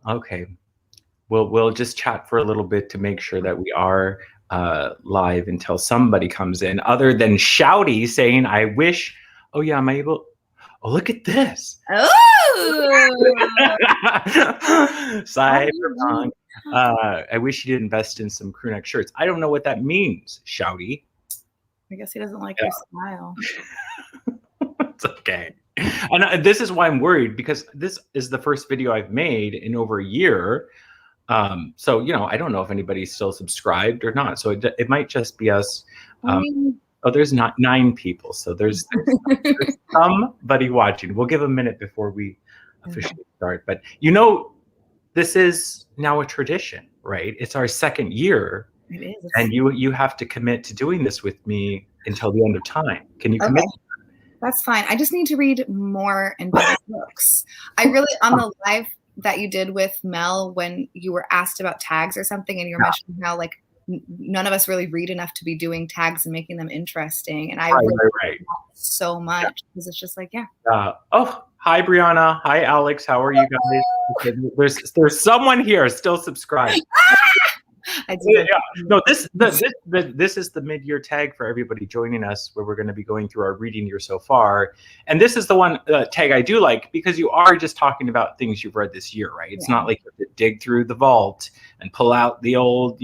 Okay. We'll just chat for a little bit to make sure that we are live until somebody comes in, other than Shouty saying, I wish, oh yeah, am I able? Oh, look at this. Oh, Cyberpunk. I wish you'd invest in some crew neck shirts. I don't know what that means, Shouty. I guess he doesn't like your smile. It's okay. And this is why I'm worried, because this is the first video I've made in over a year. So, I don't know if anybody's still subscribed or not. So it might just be us. There's not 9 people. So there's somebody watching. We'll give a minute before we officially start. But this is now a tradition, right? It's our second year. It is. And you have to commit to doing this with me until the end of time. Can you commit? That's fine. I just need to read more and better books. On the live that you did with Mel, when you were asked about tags or something, and you were mentioning how like none of us really read enough to be doing tags and making them interesting. And I really so much because it's just like, hi Brianna. Hi Alex. How are you guys? There's someone here still subscribed. No, this is the mid-year tag for everybody joining us, where we're going to be going through our reading year so far. And this is the one tag I do like, because you are just talking about things you've read this year, right? It's not like you have to dig through the vault and pull out the old,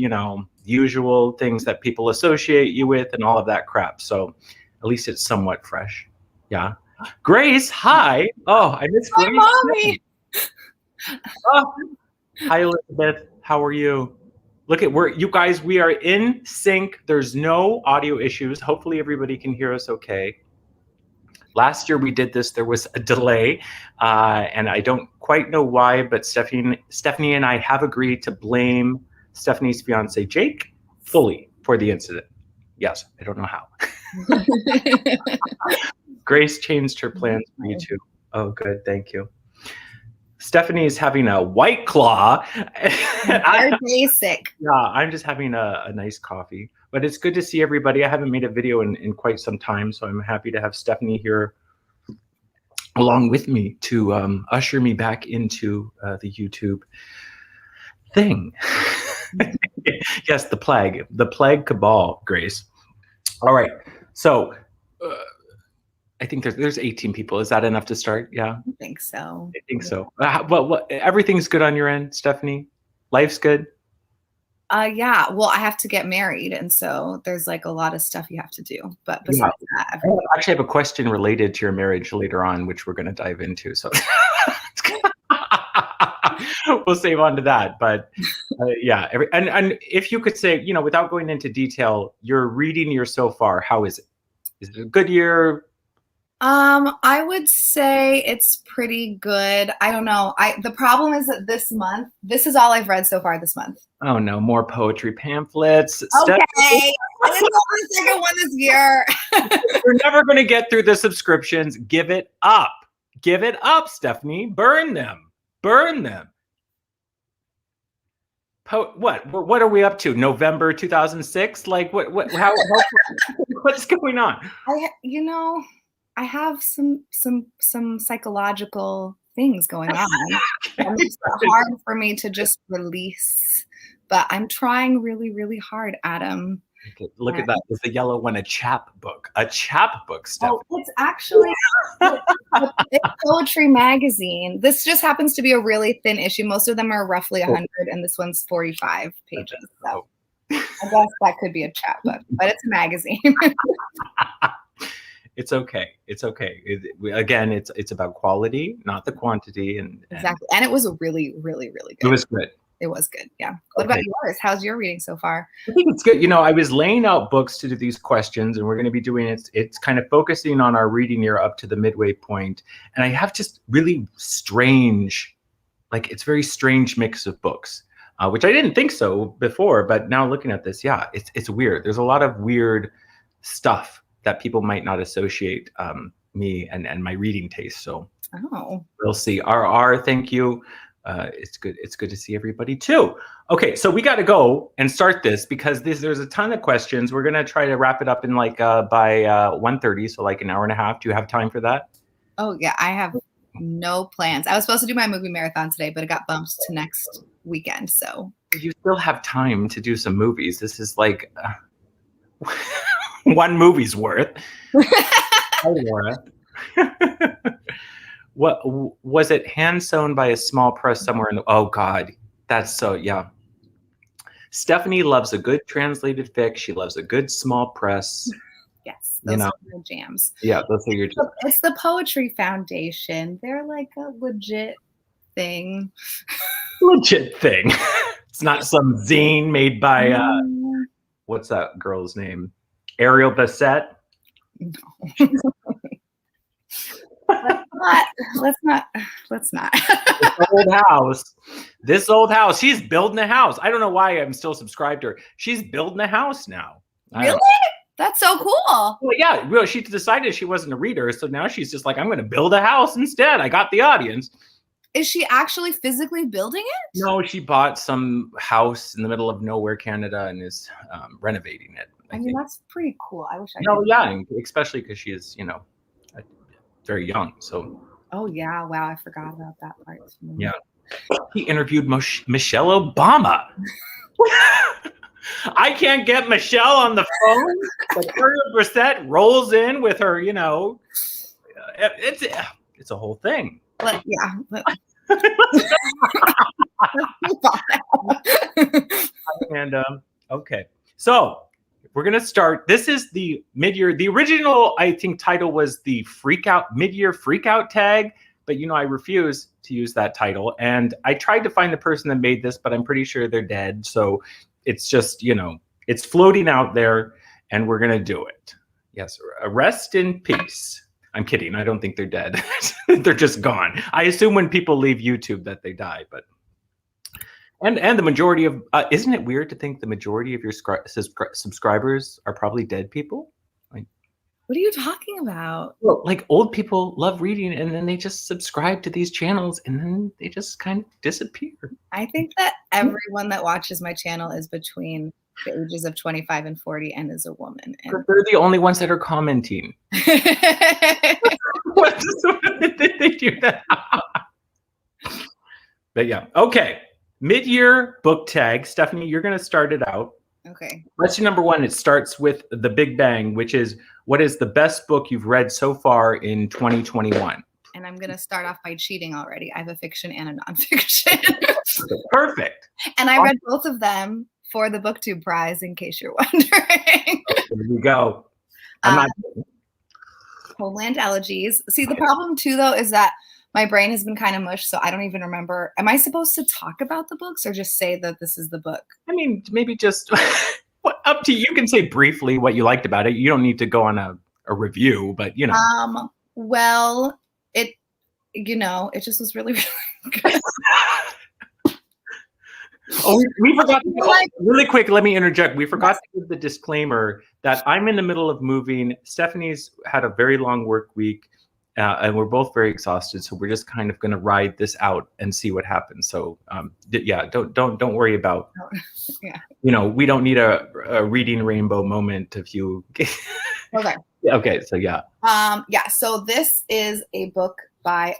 usual things that people associate you with and all of that crap. So at least it's somewhat fresh. Yeah. Grace, hi. Oh, I miss Grace. Hi, Mommy. Hi, Elizabeth. How are you? Look at we are in sync. There's no audio issues. Hopefully everybody can hear us okay. Last year we did this, there was a delay, and I don't quite know why, but Stephanie and I have agreed to blame Stephanie's fiance, Jake, fully for the incident. Yes, I don't know how. Grace changed her plans for you too. Oh, good, thank you. Stephanie is having a White Claw. Very basic. Yeah, I'm just having a nice coffee. But it's good to see everybody. I haven't made a video in quite some time, so I'm happy to have Stephanie here along with me to usher me back into the YouTube thing. Yes, the plague cabal, Grace. All right, so I think there's 18 people. Is that enough to start? Yeah, I think so. I think so. Well, everything's good on your end, Stephanie? Life's good? Yeah. Well, I have to get married, and so there's like a lot of stuff you have to do. But besides that, I actually have a question related to your marriage later on, which we're going to dive into. So we'll save on to that. But yeah, and if you could say, without going into detail, your reading year so far, how is it? Is it a good year? I would say it's pretty good. I don't know. The problem is that this month, this is all I've read so far this month. Oh no, more poetry pamphlets. Okay. I didn't know the second one this year. You're never going to get through the subscriptions. Give it up. Give it up, Stephanie. Burn them. Burn them. What are we up to? November 2006? Like how what's going on? I have some psychological things going on. It's hard for me to just release, but I'm trying really, really hard, Adam. Okay, look at that. Is the yellow one a chapbook? A chapbook, Stephanie. Oh, it's actually it's poetry magazine. This just happens to be a really thin issue. Most of them are roughly 100, and this one's 45 pages. So I guess that could be a chapbook, but it's a magazine. It's okay. It's okay. Again, it's about quality, not the quantity. Exactly. And it was really, really, really good. It was good. It was good. Yeah. What about yours? How's your reading so far? I think it's good. I was laying out books to do these questions, and we're going to be doing it. It's kind of focusing on our reading year up to the midway point. And I have just really strange, it's very strange mix of books, which I didn't think so before. But now looking at this, yeah, it's weird. There's a lot of weird stuff that people might not associate me and my reading taste. So we'll see. RR, thank you. It's good. It's good to see everybody too. Okay, so we got to go and start this because there's a ton of questions. We're gonna try to wrap it up in by 1:30, so like an hour and a half. Do you have time for that? Oh yeah, I have No plans. I was supposed to do my movie marathon today, but it got bumped to next weekend. So You still have time to do some movies. This is like one movie's worth. Hi, Laura. What was it? Hand sewn by a small press somewhere in the. Oh God, that's so yeah. Stephanie loves a good translated fic. She loves a good small press. yes, those are my jams. Yeah, those are your jams. It's the Poetry Foundation. They're like a legit thing. Legit thing. It's not some zine made by what's that girl's name? Ariel Bassett. No. Let's not. This old house. She's building a house. I don't know why I'm still subscribed to her. She's building a house now. Really? That's so cool. Well, yeah. Well, she decided she wasn't a reader, so now she's just like, I'm going to build a house instead. I got the audience. Is she actually physically building it? No, she bought some house in the middle of nowhere, Canada, and is renovating it. I mean, that's pretty cool. I wish I. No, yeah, especially because she is, very young. So. Oh yeah! Wow, I forgot about that part. Yeah, he interviewed Michelle Obama. I can't get Michelle on the phone, but Ariel Bassett rolls in with her. It's a whole thing. And okay, so we're gonna start. This is the mid-year. The original, I think, title was the mid-year freakout tag, but I refuse to use that title. And I tried to find the person that made this, but I'm pretty sure they're dead. So it's just it's floating out there, and we're gonna do it. Yes, rest in peace. I'm kidding. I don't think they're dead. They're just gone. I assume when people leave YouTube that they die, but. And the majority of isn't it weird to think the majority of your subscribers are probably dead people? What are you talking about? Well, like old people love reading, and then they just subscribe to these channels, and then they just kind of disappear. I think that everyone that watches my channel is between the ages of 25 and 40 and is a woman. And they're the only ones that are commenting. What did they do that? But yeah, okay. Mid-year book tag. Stephanie, you're going to start it out. Okay. Question number 1, it starts with the big bang, which is, what is the best book you've read so far in 2021? And I'm going to start off by cheating already. I have a fiction and a nonfiction. Perfect. And I read both of them for the BookTube prize, in case you're wondering. There we go. I'm not. Homeland Elegies. See, the problem too, though, is that my brain has been kind of mush, so I don't even remember. Am I supposed to talk about the books or just say that this is the book? I mean, maybe just up to you. You can say briefly what you liked about it. You don't need to go on a review, but Well, it just was really, really good. Oh, we forgot. Really quick, let me interject. We forgot to give the disclaimer that I'm in the middle of moving. Stephanie's had a very long work week. And we're both very exhausted, so we're just kind of going to ride this out and see what happens. So, don't worry about. Yeah. We don't need a reading rainbow moment if you. Okay. Okay. So yeah. So this is a book by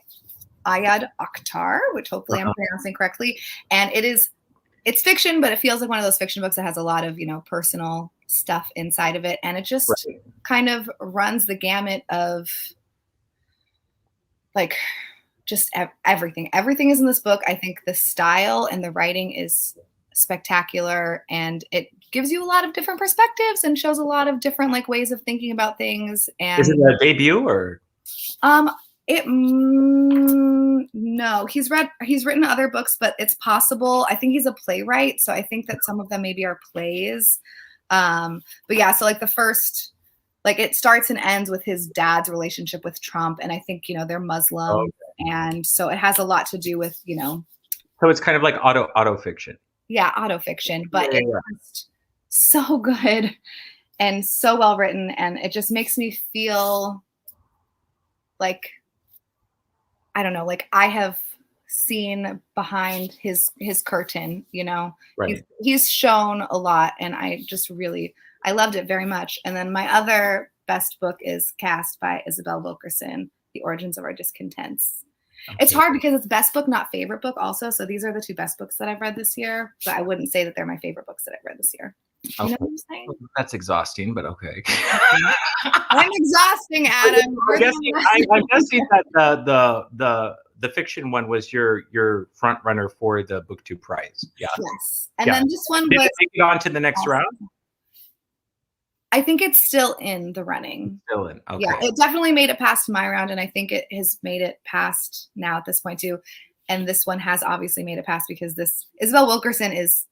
Ayad Akhtar, which hopefully I'm pronouncing correctly, and it's fiction, but it feels like one of those fiction books that has a lot of personal stuff inside of it, and it just kind of runs the gamut of. Like just everything. Everything is in this book. I think the style and the writing is spectacular, and it gives you a lot of different perspectives and shows a lot of different ways of thinking about things. And is it a debut or? No, he's written other books, but it's possible. I think he's a playwright, so I think that some of them maybe are plays. But yeah, so the first. It starts and ends with his dad's relationship with Trump. And I think, they're Muslim. Okay. And so it has a lot to do with, So it's kind of like auto fiction. Yeah, auto fiction. But it's just so good and so well written. And it just makes me feel like, I don't know, I have seen behind his curtain, Right. He's shown a lot. And I loved it very much. And then my other best book is Cast by Isabel Wilkerson, The Origins of Our Discontents. It's Okay. hard because it's best book, not favorite book also. So these are the 2 best books that I've read this year, but I wouldn't say that they're my favorite books that I've read this year. You know what I'm saying? That's exhausting, but okay. I'm exhausting, Adam. I'm guessing that the fiction one was your front runner for the BookTube prize. Yeah. Yes. And then this one Did was it make it on to the next round? I think it's still in the running. Still in. Okay. Yeah, it definitely made it past my round, and I think it has made it past now at this point too. And this one has obviously made it past because this Isabel Wilkerson is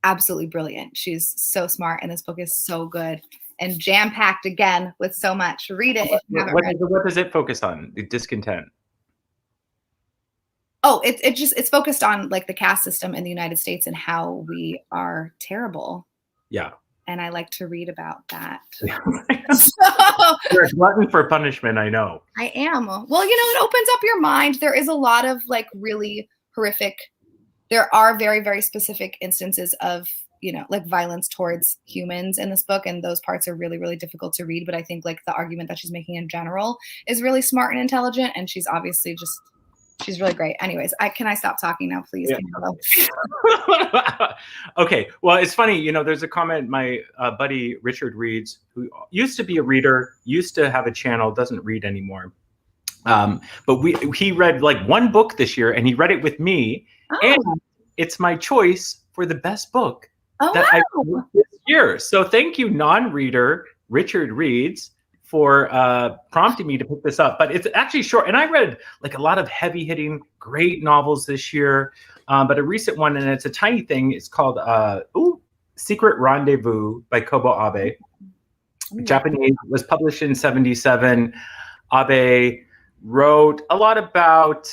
absolutely brilliant. She's so smart, and this book is so good and jam-packed again with so much. Read it if you haven't read it. What does it focus on? The discontent. Oh, it's focused on like the caste system in the United States and how we are terrible. Yeah. And I like to read about that. So, you're a glutton for punishment, I know. I am. Well, it opens up your mind. There is a lot of like really horrific, there are very, very specific instances of, like violence towards humans in this book. And those parts are really, really difficult to read. But I think like the argument that she's making in general is really smart and intelligent. And she's obviously she's really great. Anyways, can I stop talking now, please? Yeah. Okay. Well, it's funny, there's a comment my buddy Richard Reads, who used to be a reader, used to have a channel, doesn't read anymore. But he read like one book this year, and he read it with me, and it's my choice for the best book I read this year. So thank you, non-reader Richard Reads, for prompting me to pick this up. But it's actually short, and I read like a lot of heavy-hitting, great novels this year. But a recent one, and it's a tiny thing. It's called Secret Rendezvous by Kobo Abe. Japanese, was published in '77. Abe wrote a lot about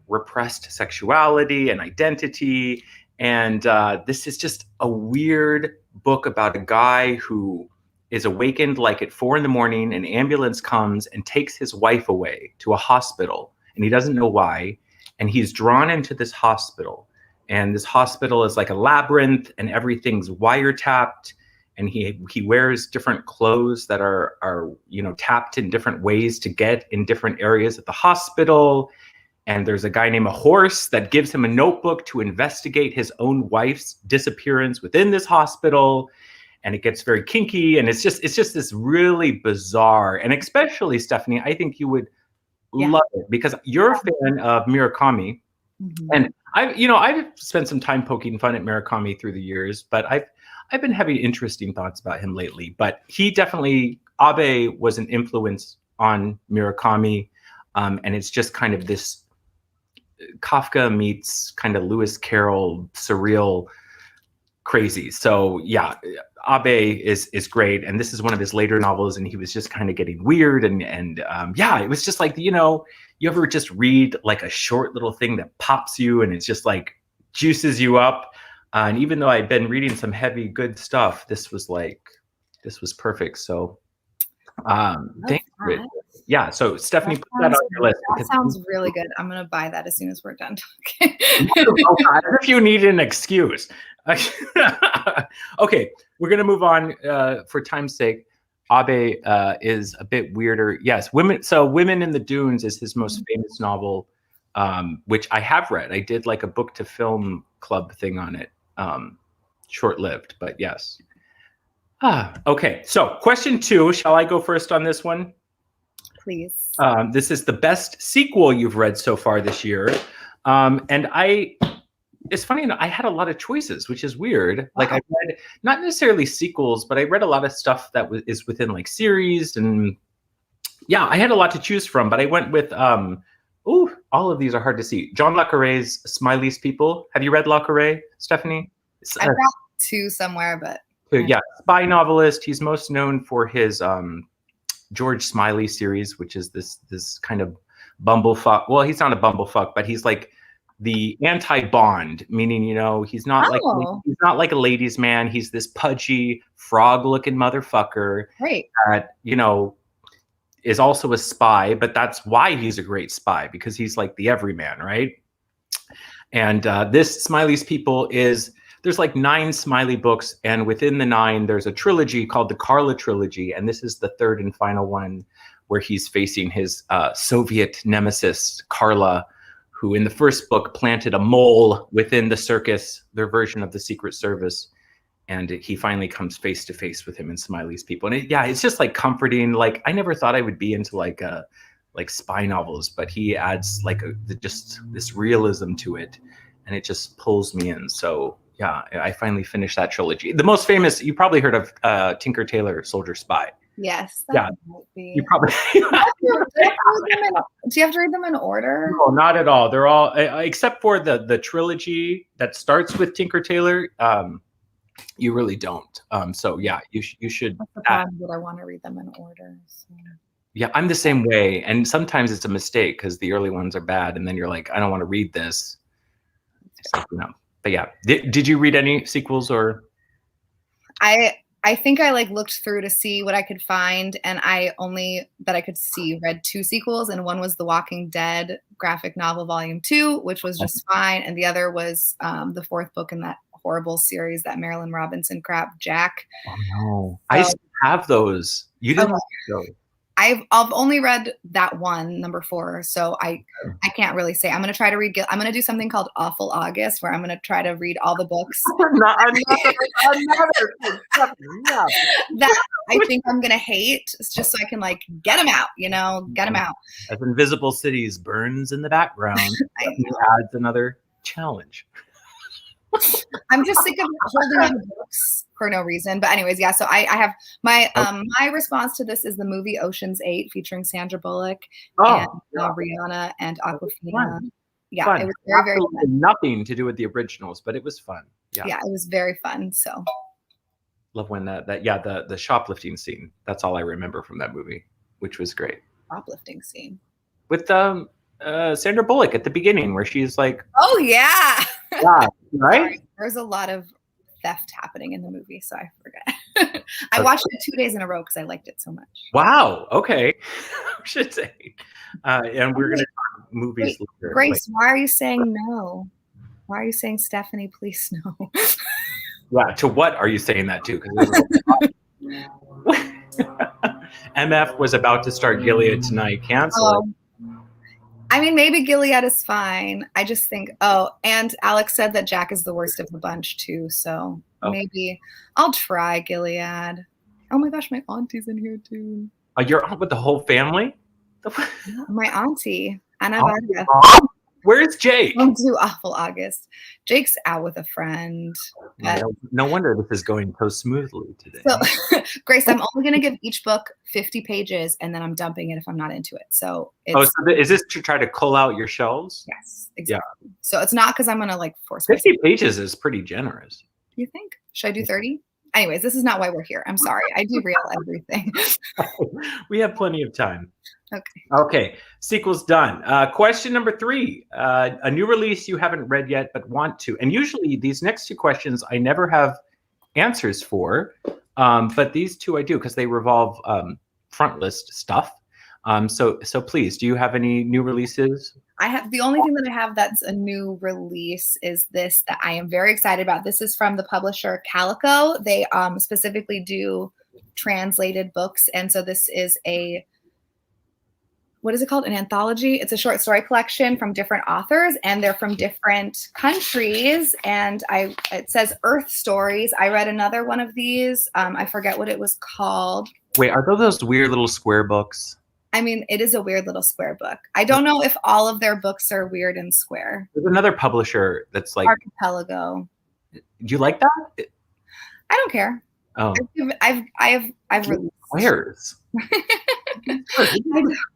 repressed sexuality and identity. And this is just a weird book about a guy who is awakened like at 4 a.m. An ambulance comes and takes his wife away to a hospital, and he doesn't know why. And he's drawn into this hospital, and this hospital is like a labyrinth, and everything's wiretapped. And he wears different clothes that are tapped in different ways to get in different areas of the hospital. And there's a guy named a Horse that gives him a notebook to investigate his own wife's disappearance within this hospital. And it gets very kinky. And it's just this really bizarre, and especially, Stephanie, I think you would love it because you're a fan of Murakami. Mm-hmm. And I've spent some time poking fun at Murakami through the years, but I've been having interesting thoughts about him lately. But he definitely, Abe was an influence on Murakami. And it's just kind of this Kafka meets kind of Lewis Carroll surreal crazy. So yeah, Abe is great, and this is one of his later novels, and he was just kind of getting weird, and it was just like, you ever just read like a short little thing that pops you, and it's just like juices you up. And even though I'd been reading some heavy good stuff, this was perfect. So thanks. Yeah, so Stephanie, put that on your list. That sounds really good. I'm going to buy that as soon as we're done talking. If you need an excuse. Okay, we're going to move on for time's sake. Abe is a bit weirder. Yes, Women in the Dunes is his most famous novel, which I have read. I did like a book to film club thing on it. Short-lived, but yes. Okay, so question 2. Shall I go first on this one? Please. This is the best sequel you've read so far this year. And it's funny enough, I had a lot of choices, which is weird. Wow. Like I read not necessarily sequels, but I read a lot of stuff that is within like series, and yeah, I had a lot to choose from. But I went with all of these are hard to see. John le Carré's Smiley's People. Have you read le Carré, Stephanie? I've got 2 somewhere, but yeah, spy novelist. He's most known for his George Smiley series, which is this kind of bumblefuck. Well, he's not a bumblefuck, but he's like the anti-Bond, meaning, he's not like a ladies' man. He's this pudgy, frog-looking motherfucker. Right. That, is also a spy, but that's why he's a great spy, because he's like the everyman, right? And this Smiley's People is there's like 9 Smiley books, and within the 9, there's a trilogy called the Carla trilogy, and this is the 3rd and final one, where he's facing his Soviet nemesis, Carla, who in the first book planted a mole within the circus, their version of the Secret Service. And he finally comes face to face with him and Smiley's people. And it's just like comforting. Like, I never thought I would be into like spy novels, but he adds like just this realism to it, and it just pulls me in. So yeah, I finally finished that trilogy. The most famous, you probably heard of Tinker Tailor Soldier Spy. Yes. Yeah. You probably. Do you have to read them in order? No, not at all. They're all except for the trilogy that starts with Tinker Tailor. You really don't. So yeah, you should. That's the problem, that I want to read them in order. So. Yeah, I'm the same way, and sometimes it's a mistake because the early ones are bad, and then you're like, I don't want to read this. So, But yeah, did you read any sequels or? I think I like looked through to see what I could find, and I only that I could see read 2 sequels, and one was The Walking Dead graphic novel volume 2, which was just fine, and the other was the 4th book in that horrible series, that Marilyn Robinson crap, Jack. Oh no, I still have those. You didn't have those. I've only read that one, number 4, so I can't really say. I'm going to try to read. I'm going to do something called Awful August, where I'm going to try to read all the books. That I think I'm going to hate, just so I can like get them out. Get them out. As Invisible Cities burns in the background, adds another challenge. I'm just sick of holding on to books for no reason. But anyways, yeah. So I have my my response to this is the movie Ocean's 8 featuring Sandra Bullock and Rihanna and Aquafina. Fun. Yeah, fun. It was very, very fun. Nothing to do with the originals, but it was fun. Yeah, it was very fun. So love when the shoplifting scene. That's all I remember from that movie, which was great. Shoplifting scene with Sandra Bullock at the beginning, where she's like, "Oh yeah, yeah, right." Sorry. There's a lot of theft happening in the movie, so I forget. I watched it 2 days in a row because I liked it so much. Wow. Okay. I should say. And we're gonna talk movies later. Grace, why are you saying no? Why are you saying Stephanie, please no? Yeah. To what are you saying that to? MF was about to start Gilead tonight. Cancel it. I mean, maybe Gilead is fine. I just think, and Alex said that Jack is the worst of the bunch too. So maybe I'll try Gilead. Oh my gosh, my auntie's in here too. You're on with the whole family? My auntie, Anna. Where's Jake? Don't do Awful August. Jake's out with a friend. No wonder this is going so smoothly today. So, Grace, I'm only going to give each book 50 pages, and then I'm dumping it if I'm not into it. So, is this to try to cull out your shelves? Yes, exactly. Yeah. So it's not because I'm going to like force 50 pages is pretty generous. Do you think? Should I do 30? Anyways, this is not why we're here. I'm sorry. I derail everything. We have plenty of time. Okay. Sequel's done. Question number 3. A new release you haven't read yet but want to. And usually these next 2 questions I never have answers for. But these 2 I do because they revolve front list stuff. So please, do you have any new releases? I have the only thing that I have that's a new release is this that I am very excited about. This is from the publisher Calico. They specifically do translated books. And so this is what is it called? An anthology. It's a short story collection from different authors, and they're from different countries. And it says Earth Stories. I read another one of these. I forget what it was called. Wait, are those weird little square books? I mean, it is a weird little square book. I don't know if all of their books are weird and square. There's another publisher that's like Archipelago. Do you like that? I don't care. Oh, I've released squares.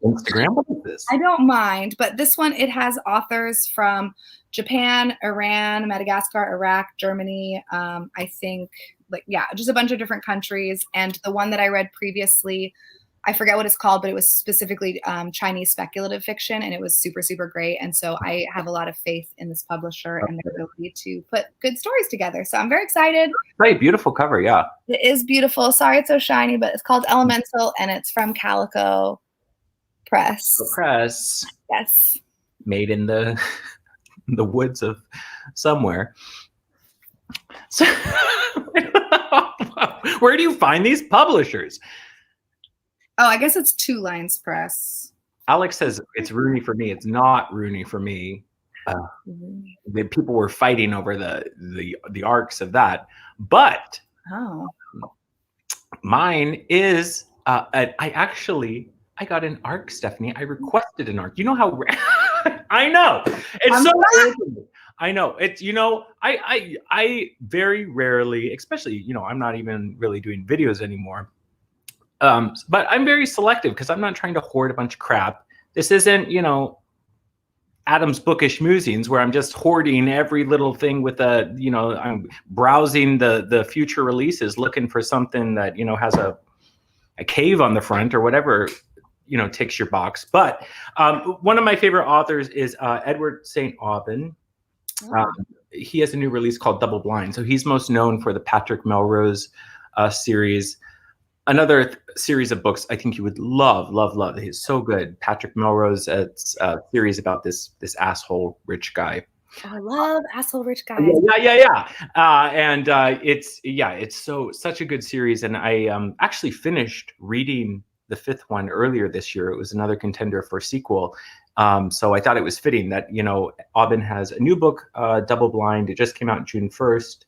Instagram. What is this? I don't mind, but this one, it has authors from Japan, Iran, Madagascar, Iraq, Germany. I think, just a bunch of different countries. And the one that I read previously, I forget what it's called, but it was specifically Chinese speculative fiction, and it was super, super great. And so I have a lot of faith in this publisher and their ability to put good stories together. So I'm very excited. Right, beautiful cover, yeah. It is beautiful. Sorry it's so shiny, but it's called Elemental, and it's from Calico Press. Press. Yes. Made in the woods of somewhere. So, where do you find these publishers? Oh, I guess it's Two Lines Press. Alex says it's Rooney for me. It's not Rooney for me. The people were fighting over the arcs of that, but mine is. I got an arc, Stephanie. I requested an arc. You know how I know it's so. I know it's, you know, I very rarely, especially, you know, I'm not even really doing videos anymore. But I'm very selective because I'm not trying to hoard a bunch of crap. This isn't, you know, Adam's Bookish Musings where I'm just hoarding every little thing with a, you know, I'm browsing the future releases looking for something that, you know, has a cave on the front or whatever, you know, ticks your box. But one of my favorite authors is Edward St. Aubyn. He has a new release called Double Blind. So he's most known for the Patrick Melrose series. Another series of books I think you would love. He's so good. Patrick Melrose, it's a series about this asshole rich guy. I love asshole rich guys. Yeah. And it's such a good series. And I actually finished reading the 5th one earlier this year. It was another contender for sequel. So I thought it was fitting that, you know, Aubyn has a new book, Double Blind. It just came out June 1st.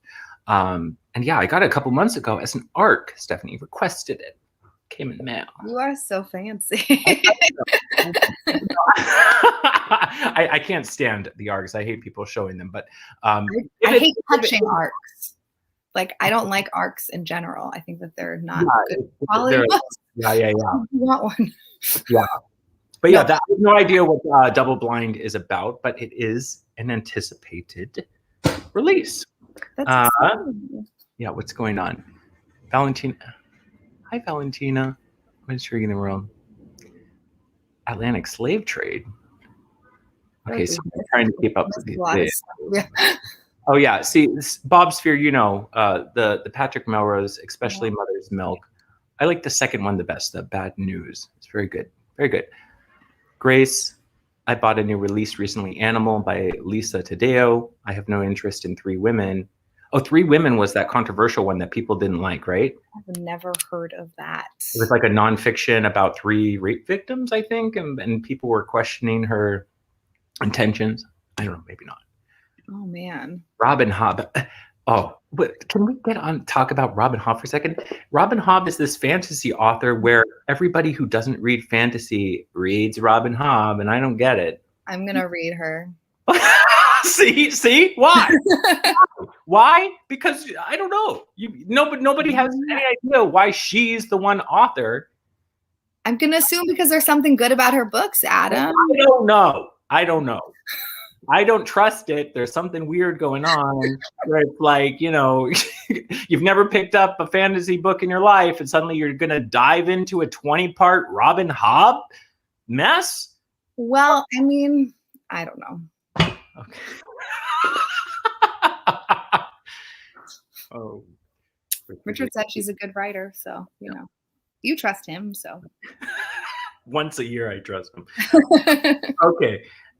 And yeah, I got it a couple months ago as an ARC. Stephanie requested it. Came in the mail. You are so fancy. I can't stand the ARCs. I hate people showing them, but I hate touching ARCs. Like, I don't like ARCs in general. I think that they're not good quality books. Yeah. You want one. Yeah. But yeah, I have no idea what Double Blind is about, but it is an anticipated release. That's yeah, what's going on? Valentina. Hi, Valentina. I'm intriguing the world. Atlantic slave trade. Okay, so I'm trying to keep up with these. Oh yeah, see, Bob Sphere, you know, the Patrick Melrose, especially Mother's Milk. I like the second one the best, the Bad News. It's very good, very good. Grace, I bought a new release recently, Animal by Lisa Taddeo. I have no interest in Three Women. Oh, Three Women was that controversial one that people didn't like, right? I've never heard of that. It was like a nonfiction about 3 rape victims, I think, and people were questioning her intentions. I don't know, maybe not. Oh man. Robin Hobb. Oh, but can we talk about Robin Hobb for a second? Robin Hobb is this fantasy author where everybody who doesn't read fantasy reads Robin Hobb, and I don't get it. I'm gonna read her. See why? Why? Because I don't know. Nobody has any idea why she's the one author. I'm gonna assume because there's something good about her books, Adam. I don't know. I don't trust it. There's something weird going on where it's like, you know, you've never picked up a fantasy book in your life and suddenly you're going to dive into a 20-part Robin Hobb mess? Well, I mean, I don't know. Okay. Oh. Richard said she's a good writer, so, you know, you trust him, so. Once a year I trust him.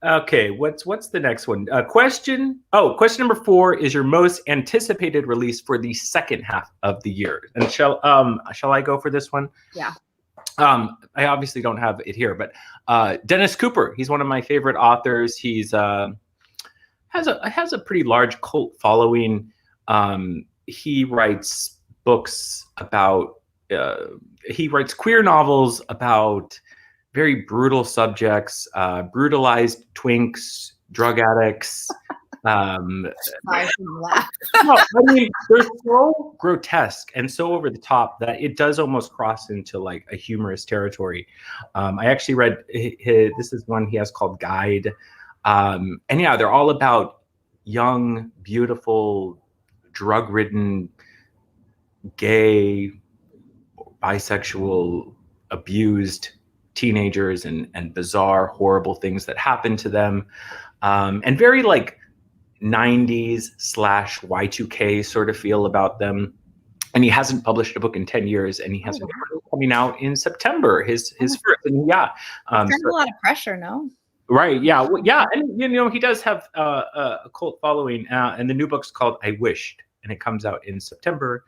Okay, what's the next one? Question number 4 is your most anticipated release for the second half of the year. And shall I go for this one? Yeah. I obviously don't have it here, but Dennis Cooper, he's one of my favorite authors. He's has a pretty large cult following. He writes books about he writes queer novels about very brutal subjects, brutalized twinks, drug addicts. I mean, they're so grotesque and so over the top that it does almost cross into like a humorous territory. I actually read this is one he has called Guide. And yeah, they're all about young, beautiful, drug-ridden, gay, bisexual, abused teenagers and bizarre, horrible things that happen to them. And very like 90s/Y2K sort of feel about them. And he hasn't published a book in 10 years and he has a book coming out in September, his first. And yeah. There's a lot of pressure, no? Right. Yeah. Well, yeah. And, you know, he does have a cult following and the new book's called I Wished. and it comes out in September.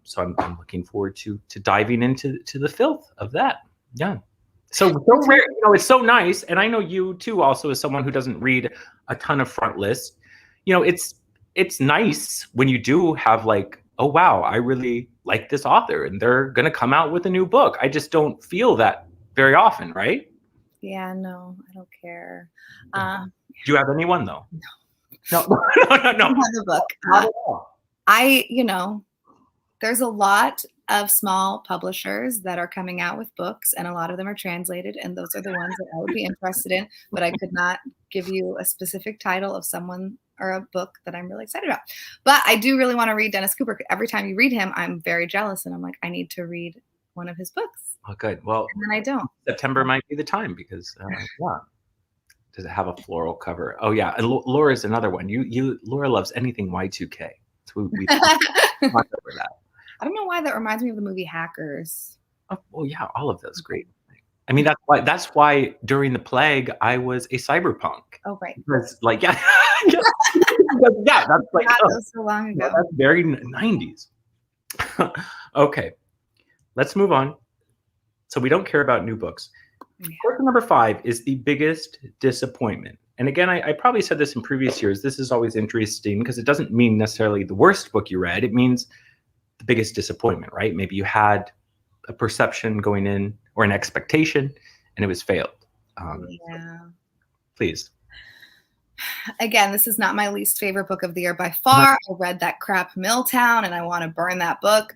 So I'm looking forward to diving into the filth of that. Yeah. So rare, it's so nice. And I know you too, also, as someone who doesn't read a ton of front lists, it's nice when you do have like, oh, wow, I really like this author and they're going to come out with a new book. I just don't feel that very often, right? Yeah, no, I don't care. Do you have anyone though? No. No. I don't have a book. Not at all. There's a lot of small publishers that are coming out with books, and a lot of them are translated, and those are the ones that I would be interested in, but I could not give you a specific title of someone or a book that I'm really excited about. But I do really want to read Dennis Cooper. Every time you read him, I'm very jealous, and I'm like, I need to read one of his books. Oh, good. Well, and then I don't. September might be the time because, yeah. Does it have a floral cover? Oh, yeah. And Laura's another one. Laura loves anything Y2K. So we talked over that. I don't know why that reminds me of the movie Hackers. Oh, well, yeah, all of those great. I mean, that's why during the plague I was a cyberpunk. Oh, right. Because, like, yeah, yeah, that's like that was so long ago. That's very 90s. Okay, let's move on. So we don't care about new books. Yeah. Question number 5 is the biggest disappointment. And again, I probably said this in previous years. This is always interesting because it doesn't mean necessarily the worst book you read. It means the biggest disappointment, right? Maybe you had a perception going in or an expectation and it was failed. Yeah. Please. Again, this is not my least favorite book of the year by far. I read that crap Milltown and I want to burn that book.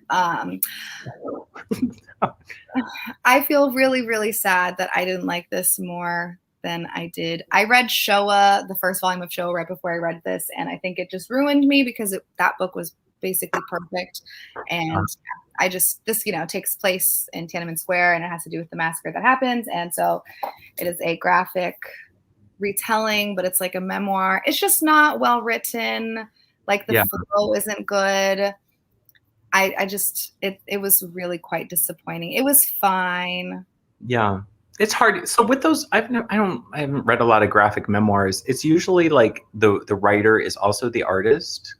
I feel really, really sad that I didn't like this more than I did. I read Showa, the first volume of Showa, right before I read this, and I think it just ruined me because that book was basically perfect. And this takes place in Tiananmen Square, and it has to do with the massacre that happens. And so it is a graphic retelling, but it's like a memoir. It's just not well written. Like the flow isn't good. It was really quite disappointing. It was fine. Yeah. It's hard. So with those, I haven't read a lot of graphic memoirs. It's usually like the writer is also the artist.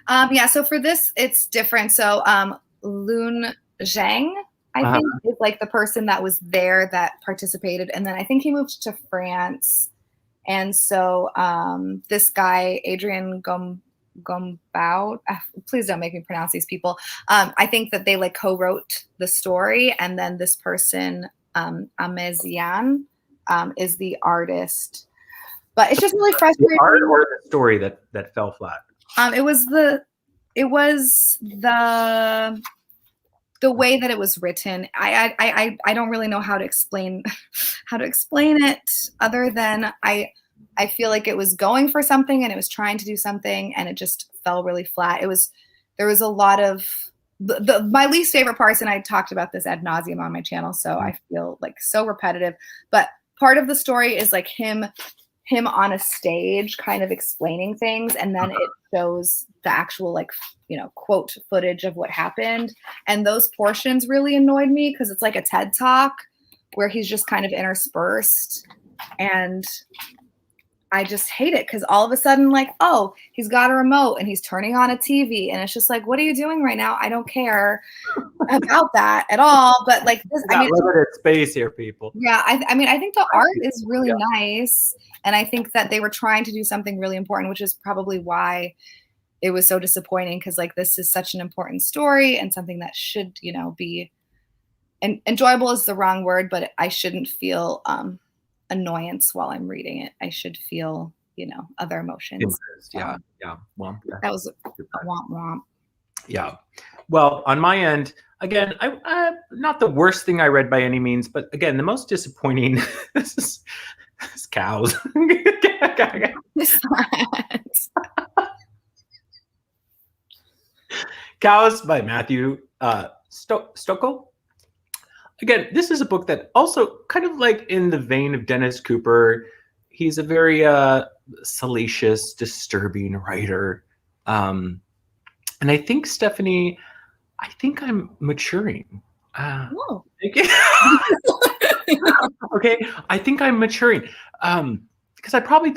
Yeah. So for this, it's different. So Lun Zhang, I think, is like the person that was there that participated, and then I think he moved to France. And so this guy, Adrian Gombau, please don't make me pronounce these people. I think that they like co-wrote the story, and then this person, Amezian, is the artist. But it's just really frustrating. The art or the story that fell flat? It was the way that it was written. I don't really know how to explain it other than I feel like it was going for something and it was trying to do something and it just fell really flat. There was a lot of my least favorite parts, and I talked about this ad nauseum on my channel, so I feel like so repetitive. But part of the story is like him on a stage kind of explaining things, and then it shows the actual like quote footage of what happened, and those portions really annoyed me because it's like a TED talk where he's just kind of interspersed, and I just hate it because all of a sudden, like, oh, he's got a remote and he's turning on a TV, and it's just like, what are you doing right now? I don't care about that at all. But like, limited space here, people. Yeah, I mean, I think the art is really nice, and I think that they were trying to do something really important, which is probably why it was so disappointing. Because like, this is such an important story and something that should, be. And enjoyable is the wrong word, but I shouldn't feel annoyance while I'm reading it. I should feel, other emotions. Yeah. Well, that was a womp womp. Yeah. Well, on my end, again, I not the worst thing I read by any means, but again, the most disappointing is cows. Cows by Matthew Stockel. Again, this is a book that also kind of like in the vein of Dennis Cooper. He's a very salacious, disturbing writer. And I think, Stephanie, I'm maturing. Okay, I think I'm maturing. Because I probably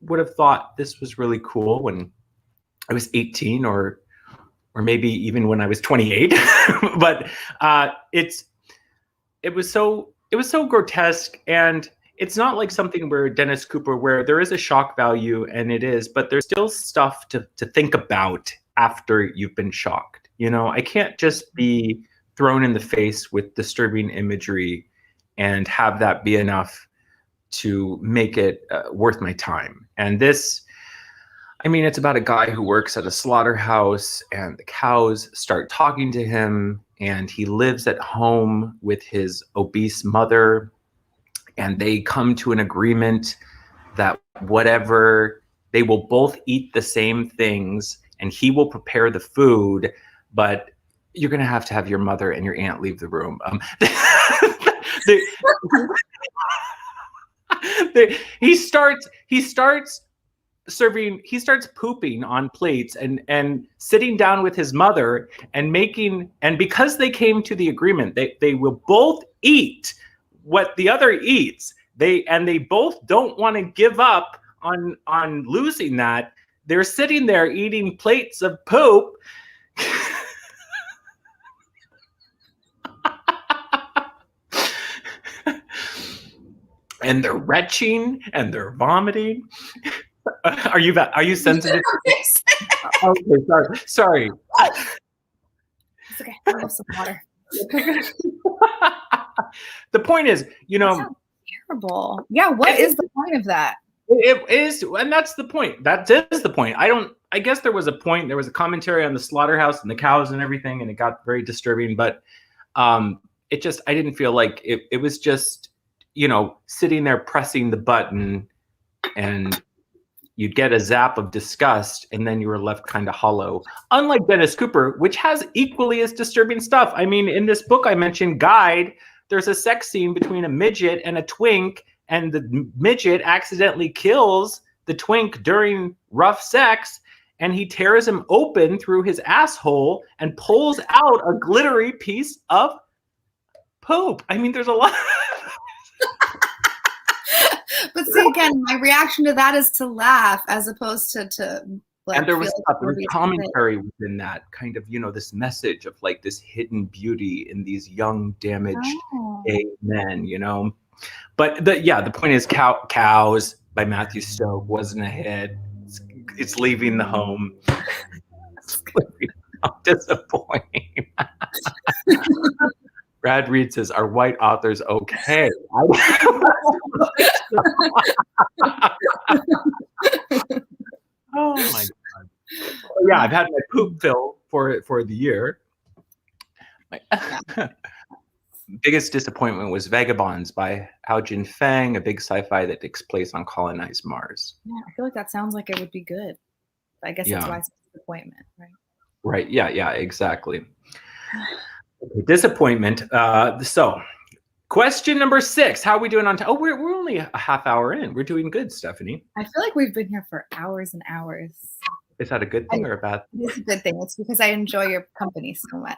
would have thought this was really cool when I was 18 or maybe even when I was 28. But it was so grotesque, and it's not like something where Dennis Cooper, where there is a shock value, and it is, but there's still stuff to think about after you've been shocked. I can't just be thrown in the face with disturbing imagery and have that be enough to make it worth my time. And this, I mean, it's about a guy who works at a slaughterhouse, and the cows start talking to him, and he lives at home with his obese mother, and they come to an agreement that whatever, they will both eat the same things, and he will prepare the food, but you're going to have your mother and your aunt leave the room. He starts pooping on plates and sitting down with his mother and because they came to the agreement, they will both eat what the other eats. They both don't want to give up on losing that. They're sitting there eating plates of poop. And they're retching and they're vomiting. Are you sensitive? Okay, sorry. It's okay. I have some water. The point is, That sounds terrible. Yeah, what is the point of that? It is, and that's the point. That is the point. I guess there was a point. There was a commentary on the slaughterhouse and the cows and everything, and it got very disturbing. But I didn't feel like it was just, sitting there pressing the button, and you'd get a zap of disgust, and then you were left kind of hollow. Unlike Dennis Cooper, which has equally as disturbing stuff. I mean, in this book I mentioned, Guide, there's a sex scene between a midget and a twink, and the midget accidentally kills the twink during rough sex, and he tears him open through his asshole and pulls out a glittery piece of poop. I mean, there's a lot. But see, again, my reaction to that is to laugh as opposed to like. And there was commentary within that, kind of, this message of like this hidden beauty in these young, damaged gay men, But the point is, Cows by Matthew Stoke wasn't a hit. It's leaving the home. Disappointing. Brad Reed says, "Are white authors okay?" Oh my God! Yeah, I've had my poop fill for the year. Biggest disappointment was Vagabonds by Hao Jin Feng, a big sci-fi that takes place on colonized Mars. Yeah, I feel like that sounds like it would be good. I guess that's why it's a disappointment, right? Right. Yeah. Exactly. Okay, disappointment. So, question number 6. How are we doing on time? Oh, we're only a half hour in. We're doing good, Stephanie. I feel like we've been here for hours and hours. Is that a good thing or a bad thing? It's a good thing. It's because I enjoy your company so much.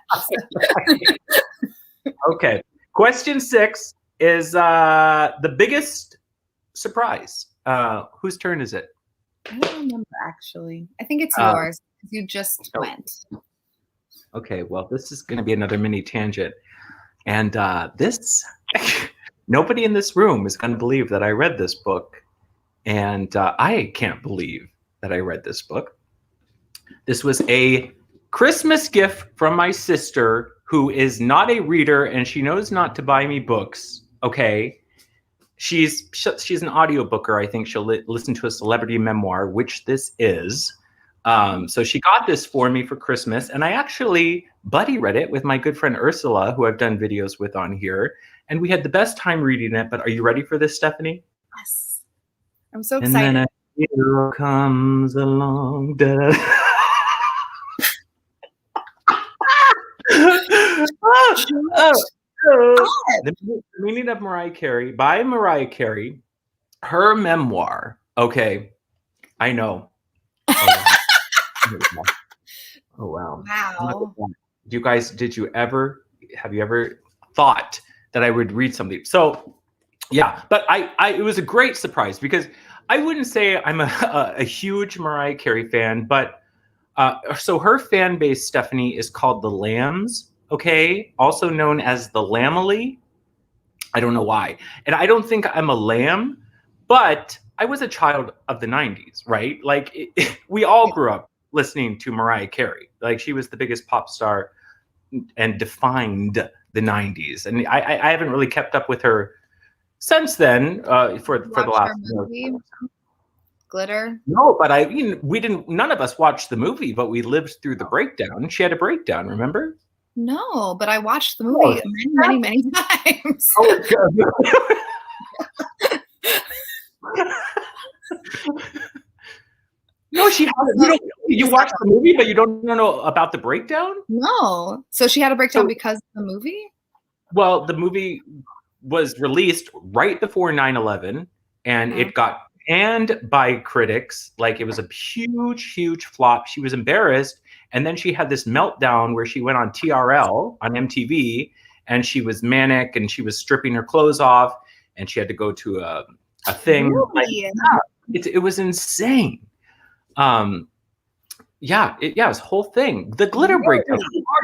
Okay. Question 6 is the biggest surprise. Whose turn is it? I don't remember, actually. I think it's yours. You just went. Okay, well, this is going to be another mini tangent. And nobody in this room is going to believe that I read this book. And I can't believe that I read this book. This was a Christmas gift from my sister, who is not a reader, and she knows not to buy me books. Okay. She's an audiobooker. I think she'll listen to a celebrity memoir, which this is. So she got this for me for Christmas, and I actually buddy read it with my good friend Ursula, who I've done videos with on here, and we had the best time reading it. But are you ready for this, Stephanie? Yes. I'm so excited. And then a hero comes along. The Meaning of Mariah Carey by Mariah Carey, her memoir. Okay, I know. Oh wow! Wow. Have you ever thought that I would read something? So yeah, but it was a great surprise, because I wouldn't say I'm a huge Mariah Carey fan, but So her fan base, Stephanie, is called the Lambs, okay? Also known as the Lamely. I don't know why. And I don't think I'm a lamb, but I was a child of the 90s, right? Like we all grew up listening to Mariah Carey. Like she was the biggest pop star and defined the 90s. And I haven't really kept up with her since then for the last movie, Glitter. No, but we didn't, none of us watched the movie, but we lived through the breakdown. She had a breakdown, remember? No, but I watched the movie many times. Oh, good. No, she had. You watched the movie, but you don't know about the breakdown? No. So she had a breakdown because of the movie? Well, the movie was released right before 9/11, and it got panned by critics. Like it was a huge flop. She was embarrassed. And then she had this meltdown where she went on TRL on MTV, and she was manic, and she was stripping her clothes off, and she had to go to a thing. Really? It was insane. It was a whole thing. The Glitter Breakdown.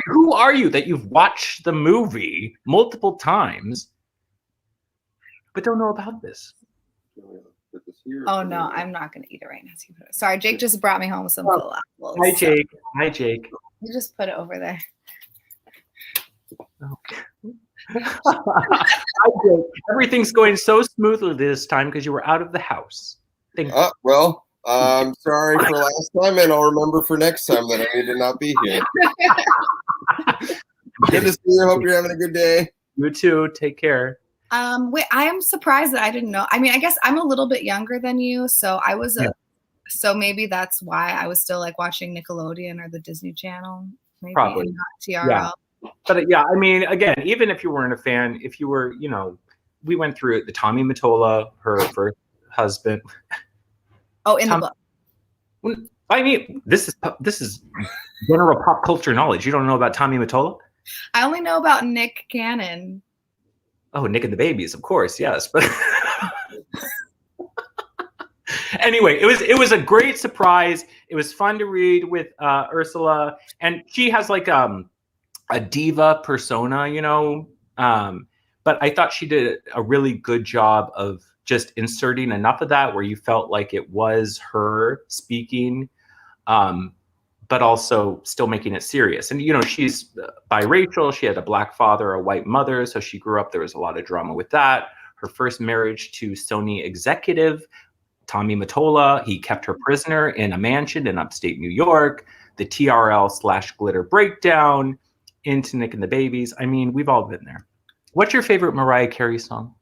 Who are you that you've watched the movie multiple times, but don't know about this? Oh no, I'm not gonna eat it right now. Sorry, Jake just brought me home some falafels. Hi, Jake. Hi, Jake. You just put it over there. Okay. Hi, Jake. Everything's going so smoothly this time because you were out of the house. Well, I'm sorry for last time, and I'll remember for next time that I need to not be here. Good to see you. Hope you're having a good day. You too. Take care. Wait, I am surprised that I didn't know. I mean, I guess I'm a little bit younger than you, so I was so maybe that's why I was still like watching Nickelodeon or the Disney Channel, maybe, Probably and not TRL. Yeah. But yeah, I mean, again, even if you weren't a fan, if you were, we went through it. The Tommy Mottola, her first husband. Oh, in the book. I mean, this is general pop culture knowledge. You don't know about Tommy Mottola? I only know about Nick Cannon. Oh, Nick and the Babies, of course, yes. But anyway, it was a great surprise. It was fun to read with Ursula, and she has like a diva persona, but I thought she did a really good job of just inserting enough of that where you felt like it was her speaking, but also still making it serious. And, she's biracial. She had a Black father, a white mother. So she grew up, there was a lot of drama with that. Her first marriage to Sony executive, Tommy Mottola, he kept her prisoner in a mansion in upstate New York, the TRL/Glitter Breakdown, into Nick and the Babies. I mean, we've all been there. What's your favorite Mariah Carey song?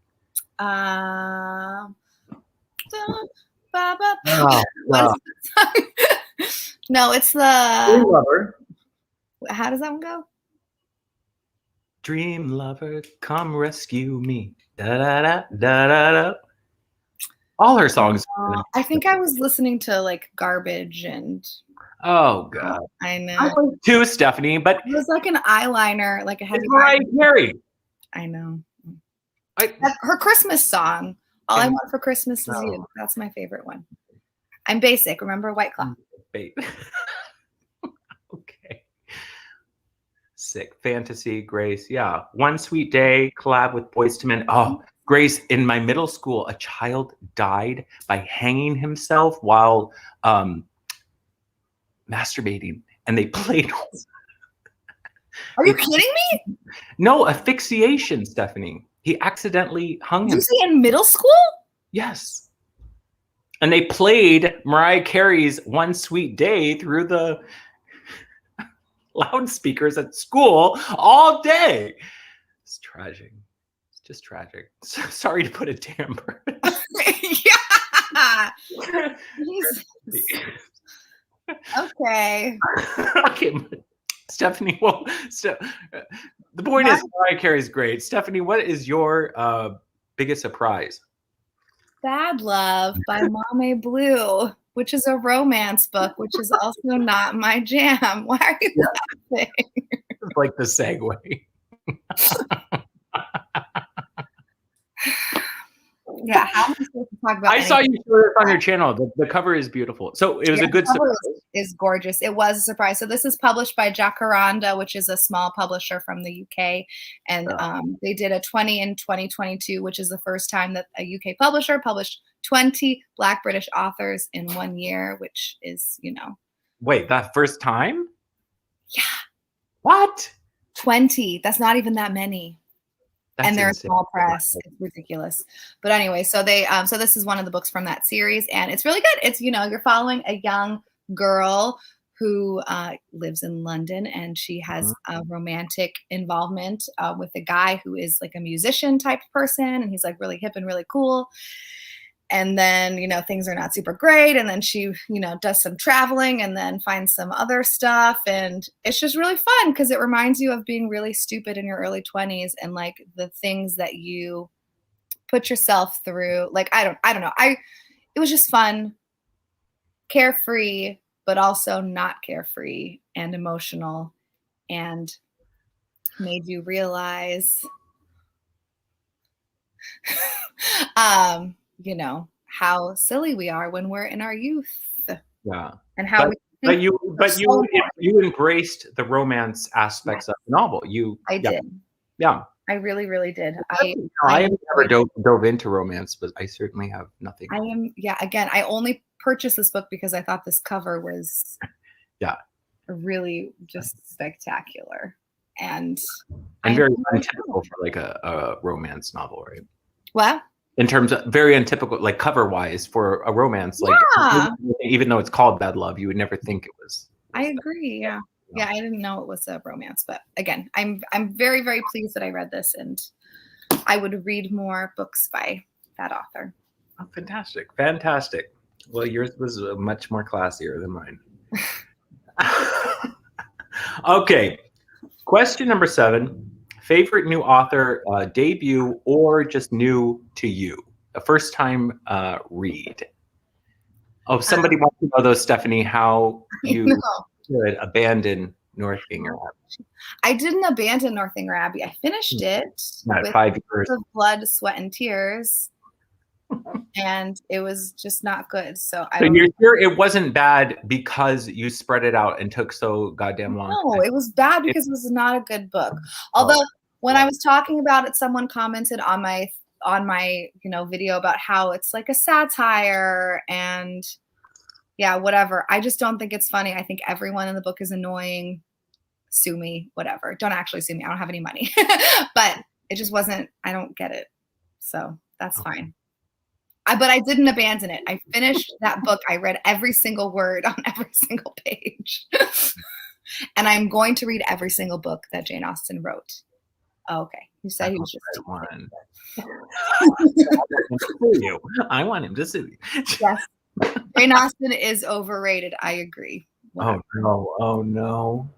No, it's the Dream Lover. How does that one go? Dream lover, come rescue me. Da da da da da da. All her songs. I think I was listening to like Garbage and. Oh God. I know. I was too, Stephanie, but it was like an eyeliner, like a heavy. Mariah Carey. I know. Her Christmas song. All I Want for Christmas Is You. That's my favorite one. I'm basic. Remember White Claw? Okay. Sick. Fantasy, Grace. Yeah. One Sweet Day collab with Boyz II Men. Oh, Grace, in my middle school, a child died by hanging himself while masturbating, and they played. Are you kidding me? No, asphyxiation, Stephanie. He accidentally hung himself. Did you say in middle school? Yes. And they played Mariah Carey's One Sweet Day through the loudspeakers at school all day. It's tragic. It's just tragic. Sorry to put a damper. Yeah. Okay. Okay, Stephanie. Well, the point is Mariah Carey's great. Stephanie, what is your biggest surprise? Bad Love by Mame Blue, which is a romance book, which is also not my jam. Why are you laughing? It's like the segue. Yeah, how am I supposed to talk about I saw anything? you share this on your channel. The cover is beautiful. So it was a good the cover surprise. is gorgeous. It was a surprise. So this is published by Jacaranda, which is a small publisher from the UK, and they did a 20 in 2022, which is the first time that a UK publisher published 20 Black British authors in 1 year, which is, you know. Wait, that first time? Yeah. What? 20. That's not even that many. That's and they're insane. a small press. It's ridiculous. But anyway, so they so this is one of the books from that series, and it's really good. It's, you know, you're following a young girl who lives in London, and she has a romantic involvement with a guy who is like a musician type person, and he's like really hip and really cool. And then, you know, things are not super great. And then she, you know, does some traveling and then finds some other stuff. And it's just really fun because it reminds you of being really stupid in your early 20s and like the things that you put yourself through. Like, I don't know. It was just fun, carefree, but also not carefree and emotional, and made you realize you know, how silly we are when we're in our youth. Yeah. And how but you embraced the romance aspects of the novel. I did. Yeah. I really, really did. I have never dove into romance, but I certainly have nothing. Again, I only purchased this book because I thought this cover was really just spectacular. And very untypical for like a romance novel, right? What? In terms of very untypical, like cover wise for a romance, like even though it's called Bad Love, you would never think it was. I agree. Yeah. Yeah. I didn't know it was a romance, but again, I'm very, very pleased that I read this, and I would read more books by that author. Oh, fantastic. Fantastic. Well, yours was much more classier than mine. Okay. Question number 7. Favorite new author debut or just new to you? A first time read. Oh, somebody wants to know though, Stephanie, how you could abandon Northanger Abbey. I didn't abandon Northanger Abbey. I finished it with 5 years of blood, sweat, and tears. And it was just not good. So you're sure it wasn't bad because you spread it out and took so goddamn long? No, it was bad because it was not a good book. Although when I was talking about it, someone commented on my video about how it's like a satire and whatever. I just don't think it's funny. I think everyone in the book is annoying. Sue me, whatever. Don't actually sue me. I don't have any money. But it just wasn't, I don't get it. So that's fine. But I didn't abandon it. I finished that book. I read every single word on every single page. And I'm going to read every single book that Jane Austen wrote. Oh, okay. You said he was just one. I want him to sue you. Yes. Jane Austen is overrated. I agree. Whatever. Oh no.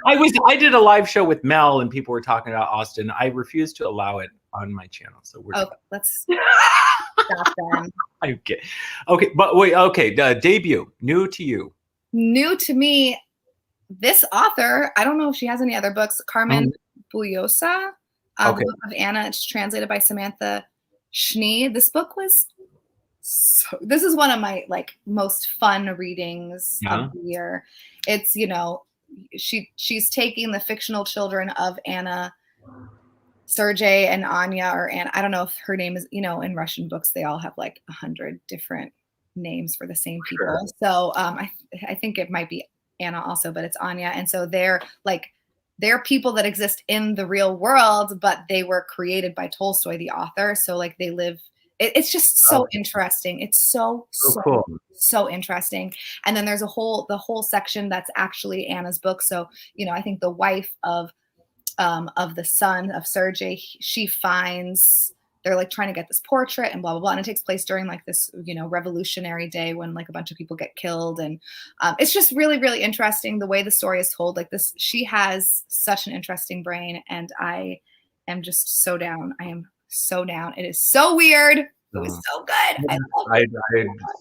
I did a live show with Mel and people were talking about Austen. I refused to allow it on my channel. So we're let's stop then. Okay, but wait, debut, new to you. New to me, this author, I don't know if she has any other books, Carmen Bujosa, the book of Anna. It's translated by Samantha Schnee. This book was this is one of my most fun readings of the year. It's, she's taking the fictional children of Anna, Sergei, and Anya, or Anna. I don't know if her name is, in Russian books, they all have 100 different names for the same people. Sure. So I think it might be Anna also, but it's Anya. And so they're people that exist in the real world, but they were created by Tolstoy, the author. So they live. It's just so interesting. It's so cool. So interesting. And then there's the whole section that's actually Anna's book. So, I think the wife of the son of Sergei, she finds they're trying to get this portrait and blah, blah, blah. And it takes place during this, revolutionary day when a bunch of people get killed. And it's just really, really interesting the way the story is told. This, she has such an interesting brain, and I am just so down. I am so down. It is so weird. It was so good. I'm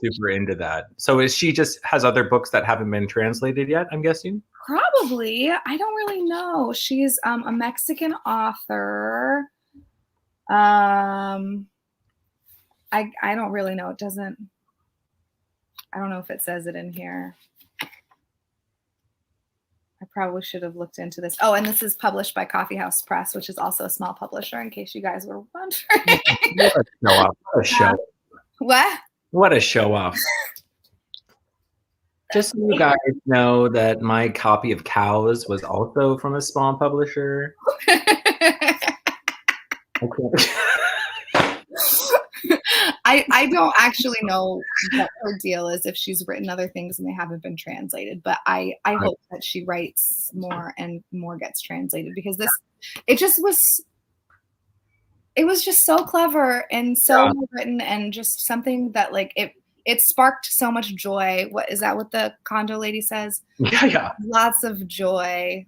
super into that. So is she just has other books that haven't been translated yet, I'm guessing? Probably. I don't really know. She's a Mexican author. I don't really know. It doesn't. I don't know if it says it in here. I probably should have looked into this. Oh, and this is published by Coffee House Press, which is also a small publisher, in case you guys were wondering. What a show. What? What a show off. Just so you guys know that my copy of Cows was also from a small publisher. Okay. I don't actually know what her deal is, if she's written other things and they haven't been translated, but I hope that she writes more and more gets translated, because it was just so clever and so well written, and just something that like it sparked so much joy. What is that? What the condo lady says? Yeah. Lots of joy.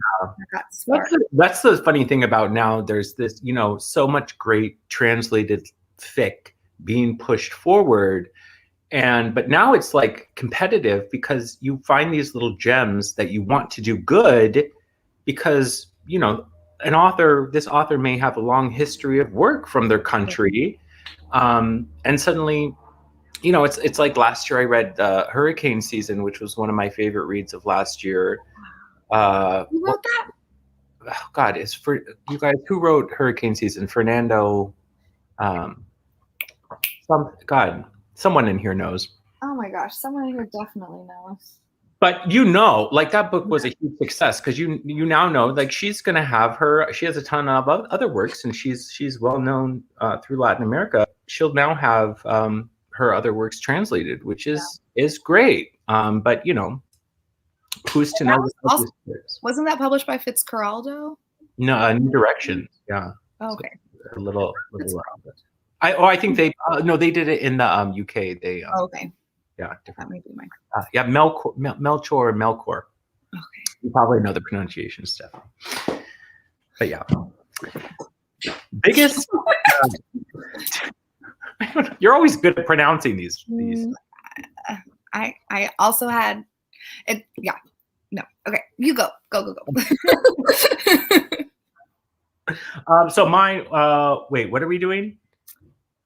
That's the funny thing about now. There's this, so much great translated fic being pushed forward, but now it's like competitive, because you find these little gems that you want to do good, because this author may have a long history of work from their country, and suddenly it's like last year I read Hurricane Season, which was one of my favorite reads of last year. Who wrote that? Oh God, it's for you guys. Who wrote Hurricane Season? Fernando. Someone in here knows. Oh my gosh, someone in here definitely knows. But like that book was a huge success, because you now know, like, she's gonna have she has a ton of other works, and she's well known through Latin America. She'll now have her other works translated, which is great. But who's to know? Also, wasn't that published by Fitzcarraldo? No, New Directions. Yeah. Oh, okay. So a little. I think they they did it in the UK. They okay. Yeah, different. That may be mine. Melchor or Melkor. Okay. You probably know the pronunciation stuff. But yeah. Biggest you're always good at pronouncing these. I also had it. Yeah. No. Okay. You go. Go. So mine. Wait. What are we doing?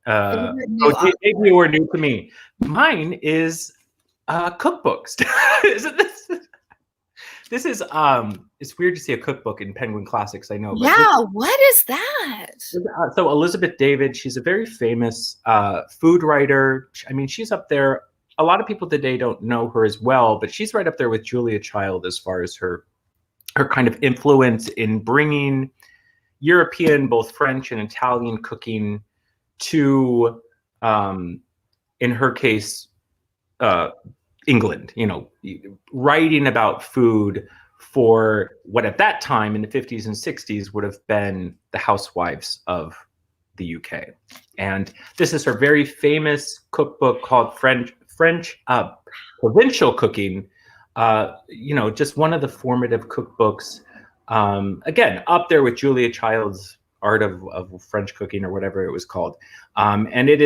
Maybe you were new to me. Mine is cookbooks. Isn't this? This is it's weird to see a cookbook in Penguin Classics, I know. But yeah, what is that? So Elizabeth David, she's a very famous food writer. I mean, she's up there. A lot of people today don't know her as well, but she's right up there with Julia Child as far as her kind of influence in bringing European, both French and Italian cooking to, in her case, England, writing about food for what at that time in the 50s and 60s would have been the housewives of the UK. And this is her very famous cookbook called French Provincial Cooking. Just one of the formative cookbooks. Again, up there with Julia Child's Art of French Cooking, or whatever it was called. And it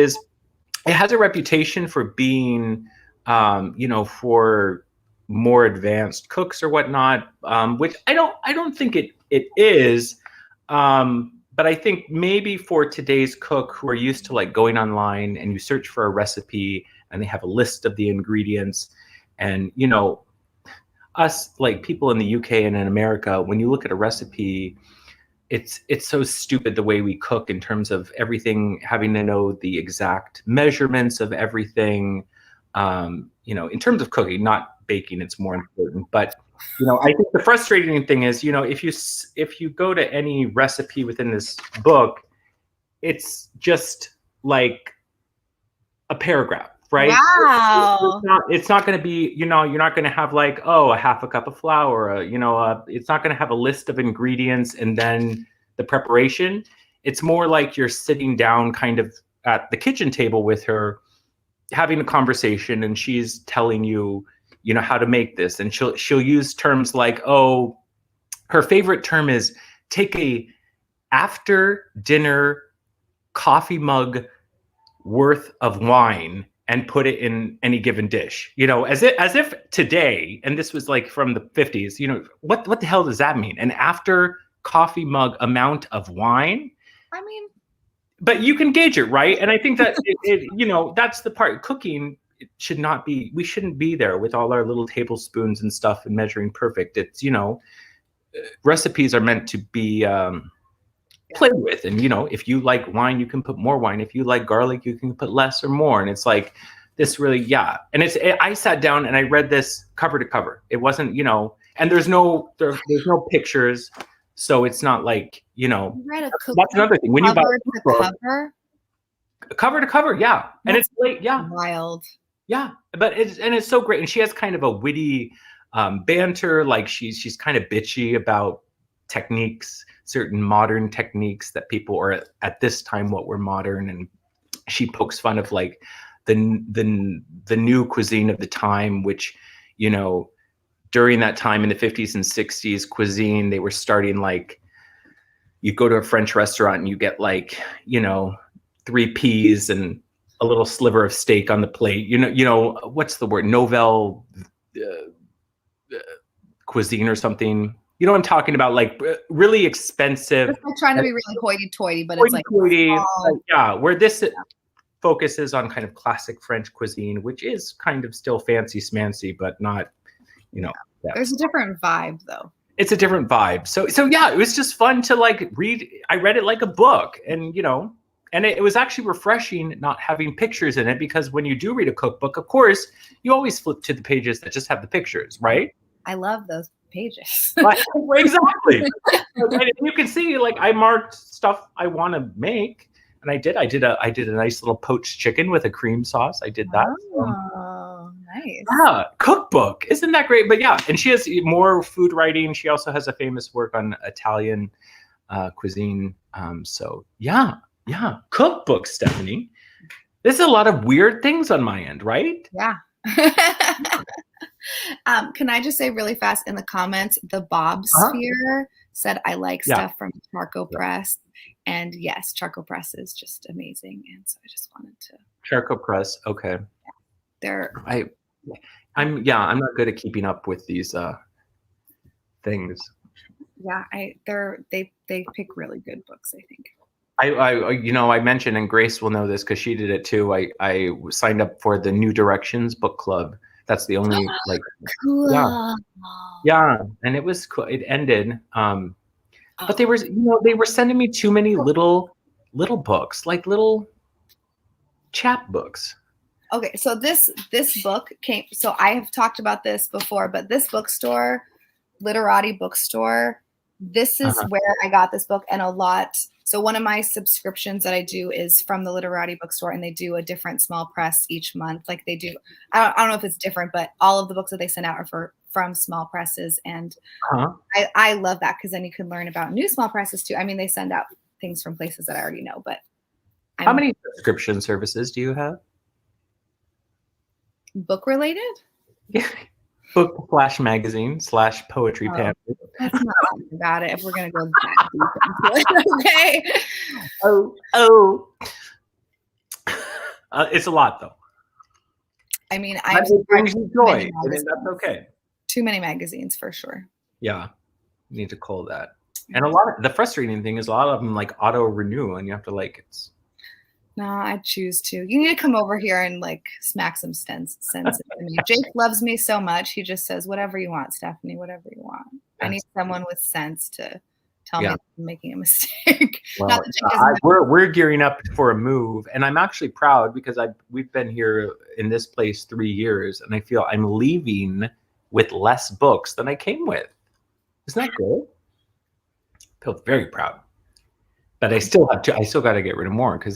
has a reputation for being, for more advanced cooks or whatnot, which I don't think it is. But I think maybe for today's cook who are used to like going online and you search for a recipe and they have a list of the ingredients, and us like people in the UK and in America, when you look at a recipe, it's so stupid the way we cook in terms of everything having to know the exact measurements of everything. In terms of cooking, not baking, it's more important. But I think the frustrating thing is, if you go to any recipe within this book, it's just like a paragraph, right? Wow. It's not going to be, you're not going to have like, a half a cup of flour, it's not going to have a list of ingredients and then the preparation. It's more like you're sitting down kind of at the kitchen table with her, having a conversation, and she's telling you, how to make this. And she'll use terms like, her favorite term is take a after dinner coffee mug worth of wine and put it in any given dish, as if today, and this was like from the 50s, what the hell does that mean? An after coffee mug amount of wine? I mean, but you can gauge it, right? And I think that that's the part. Cooking should not be. We shouldn't be there with all our little tablespoons and stuff and measuring perfect. It's recipes are meant to be played with, and if you like wine, you can put more wine. If you like garlic, you can put less or more. And it's like this really, and I sat down and I read this cover to cover. It wasn't, and there's no pictures. So it's not like, You read a cookbook that's another thing. When you buy a cookbook, cover to cover, yeah. And it's late, yeah. Wild. Yeah. But it's so great. And she has kind of a witty banter, like she's kind of bitchy about techniques, certain modern techniques that people, or at this time what were modern, and she pokes fun of like the new cuisine of the time, which during that time in the 50s and 60s, cuisine, they were starting, like, you go to a French restaurant and you get like 3 peas and a little sliver of steak on the plate. What's the word, nouvelle cuisine or something. You know what I'm talking about? Like really expensive. It's like trying to be really hoity-toity, but it's like where this focuses on kind of classic French cuisine, which is kind of still fancy smancy, but not, There's a different vibe though. It's a different vibe. So yeah, it was just fun to like read. I read it like a book, and and it was actually refreshing not having pictures in it, because when you do read a cookbook, of course, you always flip to the pages that just have the pictures, right? I love those pages. Exactly. And you can see, like, I marked stuff I want to make, and I did a nice little poached chicken with a cream sauce. I did that. Oh, nice. Yeah, cookbook. Isn't that great? But yeah, and she has more food writing. She also has a famous work on Italian cuisine. So yeah, cookbook, Stephanie. There's a lot of weird things on my end, right? Yeah. Can I just say really fast, in the comments, the Bob Sphere said, I like stuff from Charcoal Press. And yes, Charcoal Press is just amazing. And so I just wanted to. Charcoal Press. Okay. Yeah. I'm not good at keeping up with these things. Yeah, they pick really good books, I think. I mentioned, and Grace will know this because she did it too. I signed up for the New Directions book club. That's the only cool. Yeah, and it was cool. It ended, but they were sending me too many little books, like little chap books. Okay, so this book came. So I have talked about this before, but this bookstore, Literati Bookstore, this is where I got this book, and a lot. So one of my subscriptions that I do is from the Literati Bookstore, and they do a different small press each month. Like they do, I don't know if it's different, but all of the books that they send out are from small presses, and I love that, because then you can learn about new small presses too. I mean, they send out things from places that I already know, but how many subscription services do you have? Book related? Yeah. Book / magazine / poetry pamphlet. Let's not talk about it if we're gonna go that deep into it. Okay. It's a lot though. I mean, it brings you joy. I mean, that's okay. Too many magazines for sure. Yeah, you need to call that. And the frustrating thing is a lot of them like auto renew, and you have to it's. No, I choose to. You need to come over here and smack some sense into me. Jake loves me so much. He just says, whatever you want, Stephanie, whatever you want. I need someone with sense to tell me I'm making a mistake. Well, we're gearing up for a move, and I'm actually proud because we've been here in this place 3 years, and I feel I'm leaving with less books than I came with. Isn't that good? I feel very proud. But I still got to get rid of more, because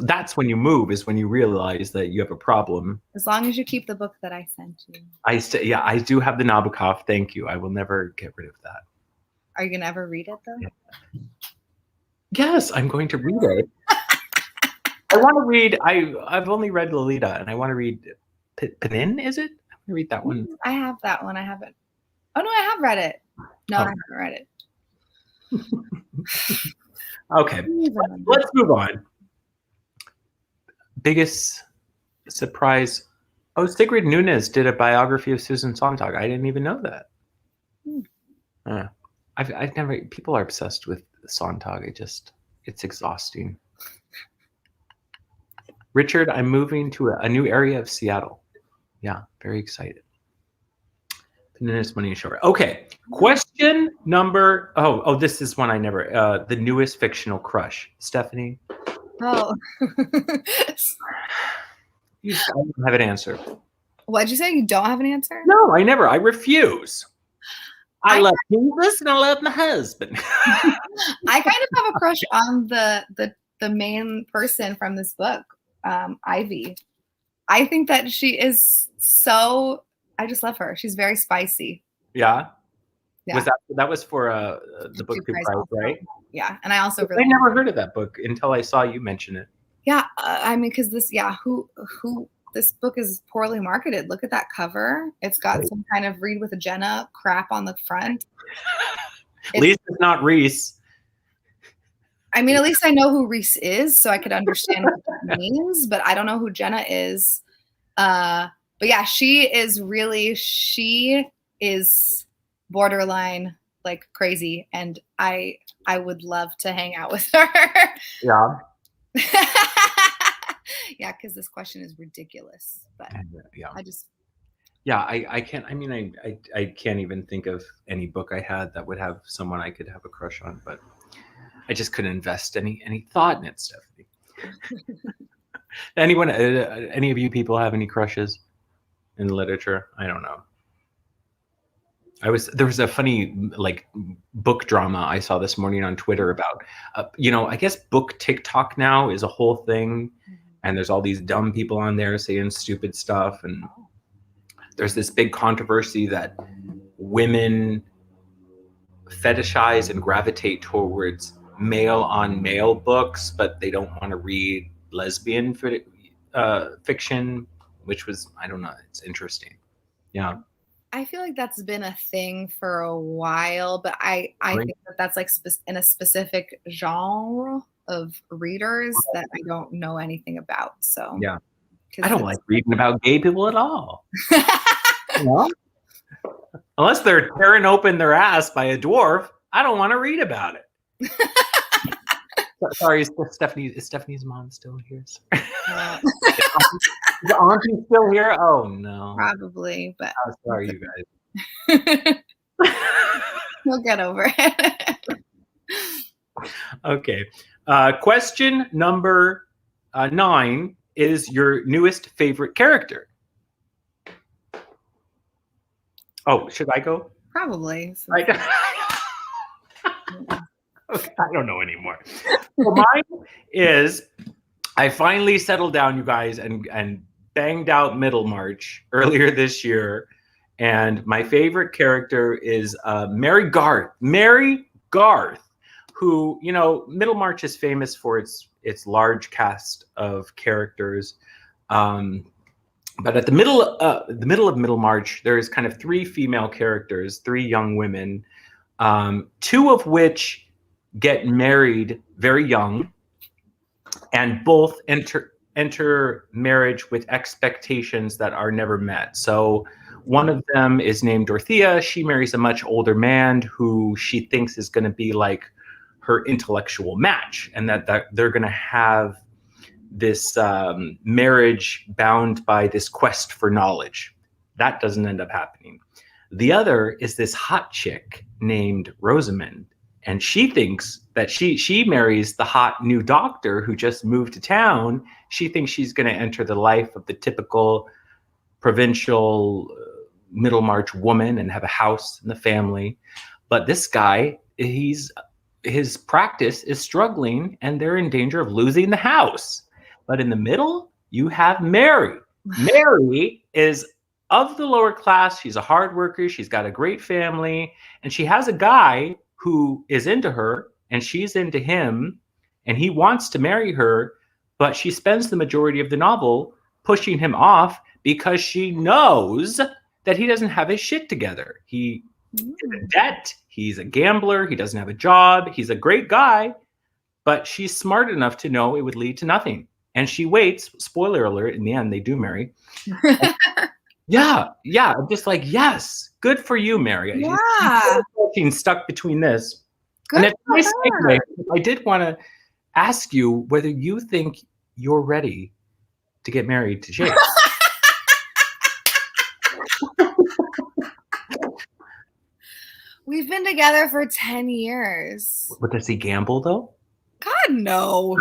that's when you move, is when you realize that you have a problem. As long as you keep the book that I sent you. I do have the Nabokov. Thank you. I will never get rid of that. Are you gonna ever read it though? Yeah. Yes, I'm going to read it. I want to read. I've only read Lolita, and I want to read Penin. Is it? I want to read that one. I have that one. I haven't. Oh no, I have read it. No, I haven't read it. Okay, let's move on. Biggest surprise. Oh, Sigrid Nunez did a biography of Susan Sontag. I didn't even know that. I've never. People are obsessed with Sontag. It's exhausting. Richard, I'm moving to a new area of Seattle. Yeah, very excited. Peninsula Money Shore. Okay, question number. Oh, this is one I never. The newest fictional crush, Stephanie. Oh. You don't have an answer. What'd you say? You don't have an answer? No, I never. I refuse. I love Jesus and I love my husband. I kind of have a crush on the main person from this book, Ivy. I think that she is so. I just love her. She's very spicy. Yeah. Yeah. Was that was for the book Two Price, right? Yeah, and I also I never heard of that book until I saw you mention it. Yeah, I mean, because this, who this book is poorly marketed. Look at that cover. It's got some kind of Read with a Jenna crap on the front. At least it's not Reese. I mean, at least I know who Reese is, so I could understand what that means, but I don't know who Jenna is. But yeah, she is borderline like crazy, and I would love to hang out with her. Yeah. Yeah, because this question is ridiculous. But yeah, I can't. I mean, I can't even think of any book I had that would have someone I could have a crush on, but I just couldn't invest any thought in it, Stephanie. Anyone, any of you people have any crushes in literature? I don't know. There was a funny like book drama I saw this morning on Twitter about, I guess book TikTok now is a whole thing, and there's all these dumb people on there saying stupid stuff, and there's this big controversy that women fetishize and gravitate towards male on male books, but they don't want to read lesbian fiction, which was, I don't know, it's interesting. Yeah. I feel like that's been a thing for a while, but I think that's like in a specific genre of readers that I don't know anything about. So yeah, I don't like reading about gay people at all. Unless they're tearing open their ass by a dwarf, I don't want to read about it. Sorry, is Stephanie's mom still here? Is the auntie still here? Oh no. Probably, but sorry, you guys. We'll get over it. Okay. Question number 9 is your newest favorite character. Oh, should I go? Probably. Okay, I don't know anymore. So mine is, I finally settled down, you guys, and banged out Middlemarch earlier this year. And my favorite character is Mary Garth. Mary Garth, who, Middlemarch is famous for its large cast of characters. But at the middle of Middlemarch, there is kind of 3 female characters, 3 young women, 2 of which get married very young, and both enter marriage with expectations that are never met. So one of them is named Dorothea. She marries a much older man who she thinks is going to be like her intellectual match, and that they're going to have this marriage bound by this quest for knowledge. That doesn't end up happening. The other is this hot chick named Rosamond, and she thinks that she marries the hot new doctor who just moved to town. She thinks she's going to enter the life of the typical provincial Middlemarch woman and have a house and the family. But this guy, his practice is struggling, and they're in danger of losing the house. But in the middle, you have Mary. Mary is of the lower class. She's a hard worker. She's got a great family, and she has a guy who is into her, and she's into him, and he wants to marry her, but she spends the majority of the novel pushing him off because she knows that he doesn't have his shit together. He is in debt. He's a gambler. He doesn't have a job. He's a great guy, but she's smart enough to know it would lead to nothing. And she waits. Spoiler alert, in the end, they do marry. Yeah. I'm just like, yes, good for you, Mary. Yeah. She's stuck between this. Good and it's nice segue. I did want to ask you whether you think you're ready to get married to Jake. We've been together for 10 years. But does he gamble though? God, no.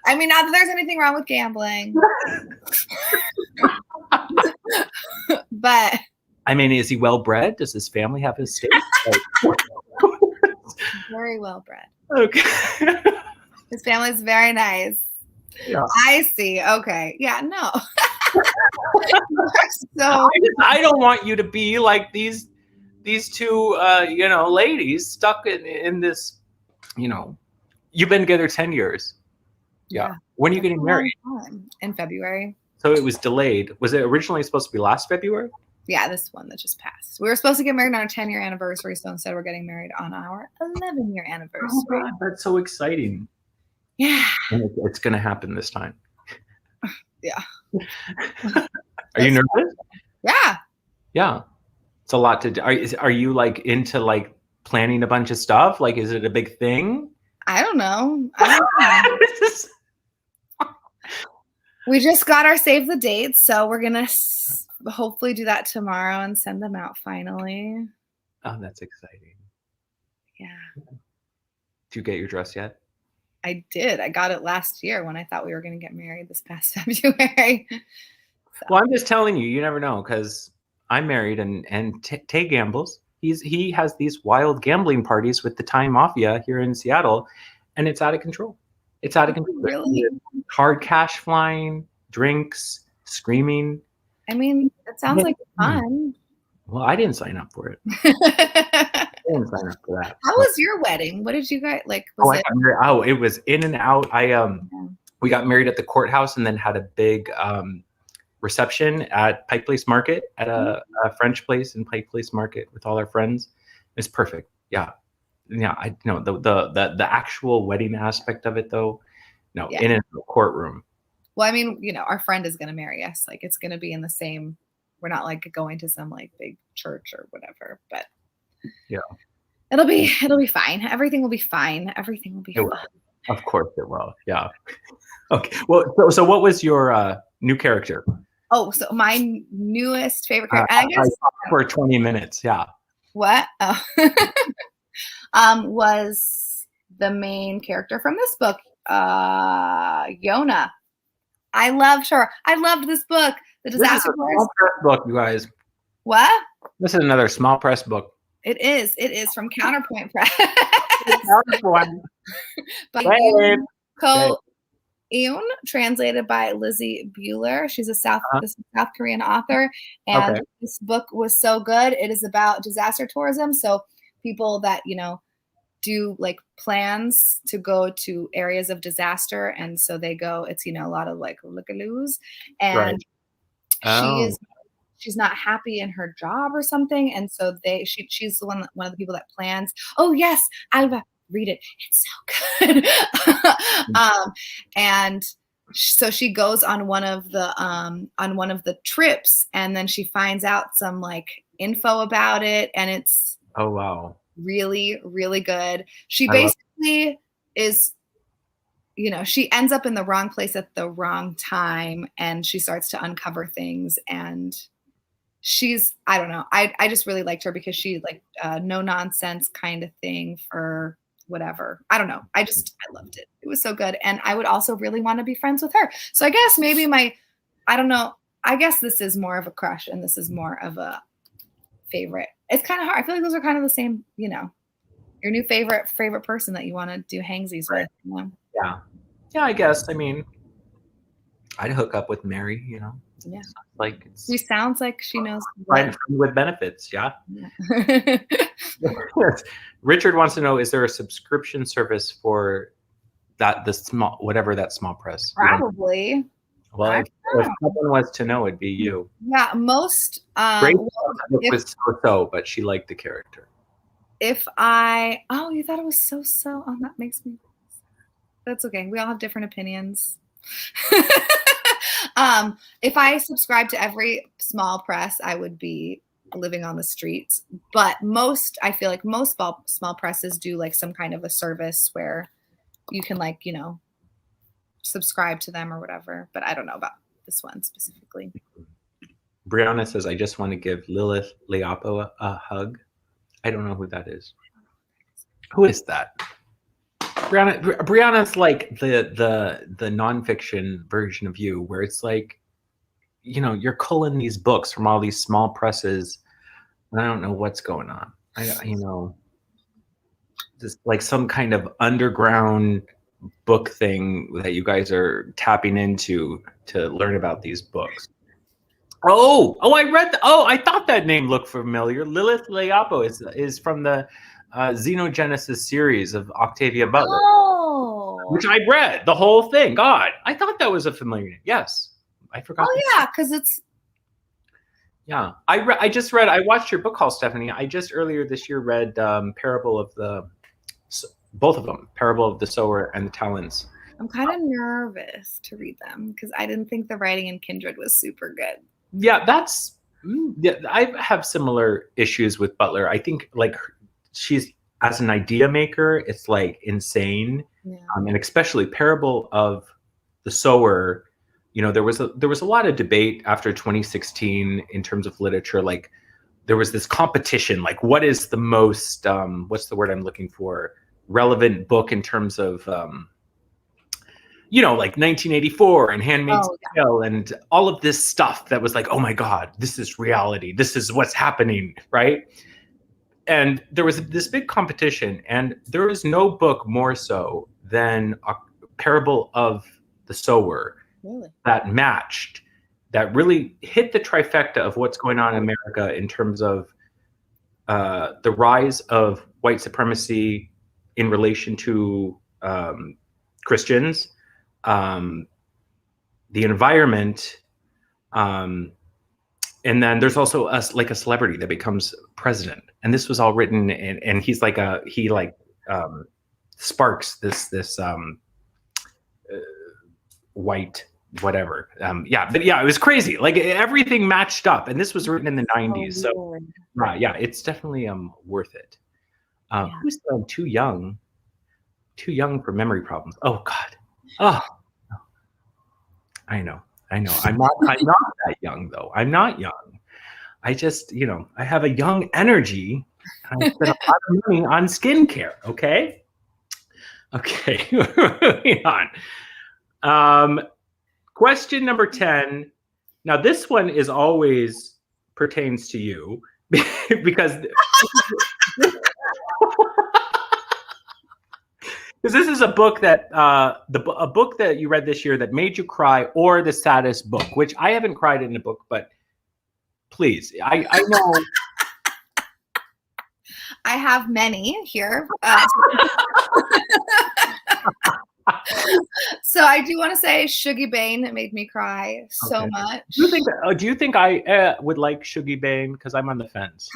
I mean, not that there's anything wrong with gambling. But I mean, is he well bred? Does his family have his state? Very well bred. Okay. His family's very nice. Yeah. I see. Okay. Yeah, no. So I don't want you to be like these two ladies stuck in this, you've been together 10 years. Yeah. When are you getting married? In February. So it was delayed. Was it originally supposed to be last February? Yeah, this one that just passed. We were supposed to get married on our 10-year anniversary, so instead we're getting married on our 11-year anniversary. Oh God, that's so exciting. Yeah. And it's going to happen this time. Yeah. Are you nervous? Yeah. Yeah. It's a lot to do. Are you like into like planning a bunch of stuff? Like, is it a big thing? I don't know. We just got our save the dates, so we're gonna hopefully do that tomorrow and send them out finally. Oh, that's exciting. Yeah. Did you get your dress yet? I did. I got it last year when I thought we were going to get married this past February. So. Well, I'm just telling you, you never know, because I'm married and Tay gambles. He has these wild gambling parties with the Time Mafia here in Seattle, and it's out of control. It's out of control. Really? Hard cash flying, drinks, screaming. I mean, it sounds like fun. Well, I didn't sign up for it. I didn't sign up for that. How was your wedding? What did you guys like? It was in and out. We got married at the courthouse and then had a big reception at Pike Place Market at a French place in Pike Place Market with all our friends. It's perfect. Yeah. I know the actual wedding aspect of it though. No, in a courtroom. Well, I mean, our friend is going to marry us. Like, it's going to be in the same. We're not like going to some like big church or whatever, but yeah, it'll be fine. Everything will be fine. Everything will be fine. Of course it will. Yeah. Okay. Well, so what was your new character? Oh, so my newest favorite character. I guess for 20 minutes. Yeah. What? Oh. Was the main character from this book, Yona. I loved her. I loved this book. The Disaster Small press book, you guys. What? This is another small press book. It is. It is from Counterpoint Press. Counterpoint. By Eun, translated by Lizzie Bueller. She's a South Korean author, and this book was so good. It is about disaster tourism. So people that do like plans to go to areas of disaster, and so they go. It's a lot of like look-a-loos, and she's not happy in her job or something, and so she's the one of the people that plans. Oh yes, Alva, read it. It's so good. And so she goes on one of the trips, and then she finds out some like info about it, and it's really, really good. She basically is, she ends up in the wrong place at the wrong time, and she starts to uncover things, and I don't know. I just really liked her because she's like no nonsense kind of thing for whatever. I don't know. I loved it. It was so good. And I would also really want to be friends with her. So I guess maybe I don't know. I guess this is more of a crush and this is more of a favorite. It's kind of hard. I feel like those are kind of the same, your new favorite person that you want to do hangsies with. Yeah. Yeah, I guess. I mean, I'd hook up with Mary, Yeah. Like she sounds like she knows with benefits, yeah. Richard wants to know, is there a subscription service for that whatever that small press? Probably. Well, if someone was to know, it'd be you. Yeah, most Grace was so, but she liked the character. You thought it was so oh, that makes me. That's okay. We all have different opinions. If I subscribe to every small press, I would be living on the streets. But I feel like most small presses do like some kind of a service where you can like, subscribe to them or whatever. But I don't know about this one specifically. Brianna says, I just want to give Lilith Leapo a hug. I don't know who that is. Who is that? Brianna's like the nonfiction version of you, where it's like, you're culling these books from all these small presses, and I don't know what's going on. Just like some kind of underground book thing that you guys are tapping into to learn about these books. Oh, I read. I thought that name looked familiar. Lilith Leapo is from the Xenogenesis series of Octavia Butler, which I read the whole thing. God, I thought that was a familiar name. Yes, I forgot. Oh yeah, because it's. Yeah, I just read. I watched your book haul, Stephanie. I just earlier this year read Parable of the, both of them, Parable of the Sower and the Talents. I'm kind of nervous to read them because I didn't think the writing in Kindred was super good. Yeah, I have similar issues with Butler. I think like she's, as an idea maker, it's like insane. Yeah. And especially Parable of the Sower, there was a lot of debate after 2016 in terms of literature. Like there was this competition, like what is the most, what's the word I'm looking for, relevant book in terms of, like 1984 and Handmaid's Tale and all of this stuff that was like, oh my God, this is reality. This is what's happening, right? And there was this big competition, and there is no book more so than a Parable of the Sower that matched, that really hit the trifecta of what's going on in America in terms of the rise of white supremacy in relation to Christians, the environment, and then there's also a celebrity that becomes president, and this was all written, and he's like he sparks this white whatever, it was crazy. Like everything matched up, and this was written in the 90s. So it's definitely worth it. Who's too young for memory problems? Oh God. Oh, I know. I'm not that young though. I'm not young. I just, I have a young energy. And I spend a lot of money on skincare. Okay. Moving on. Question number 10. Now this one is always pertains to you because this is a book that a book that you read this year that made you cry, or the saddest book, which I haven't cried in a book, but please, I know. I have many here. So I do want to say Shuggie Bain made me cry so much. Do you think I would like Shuggie Bain? Because I'm on the fence.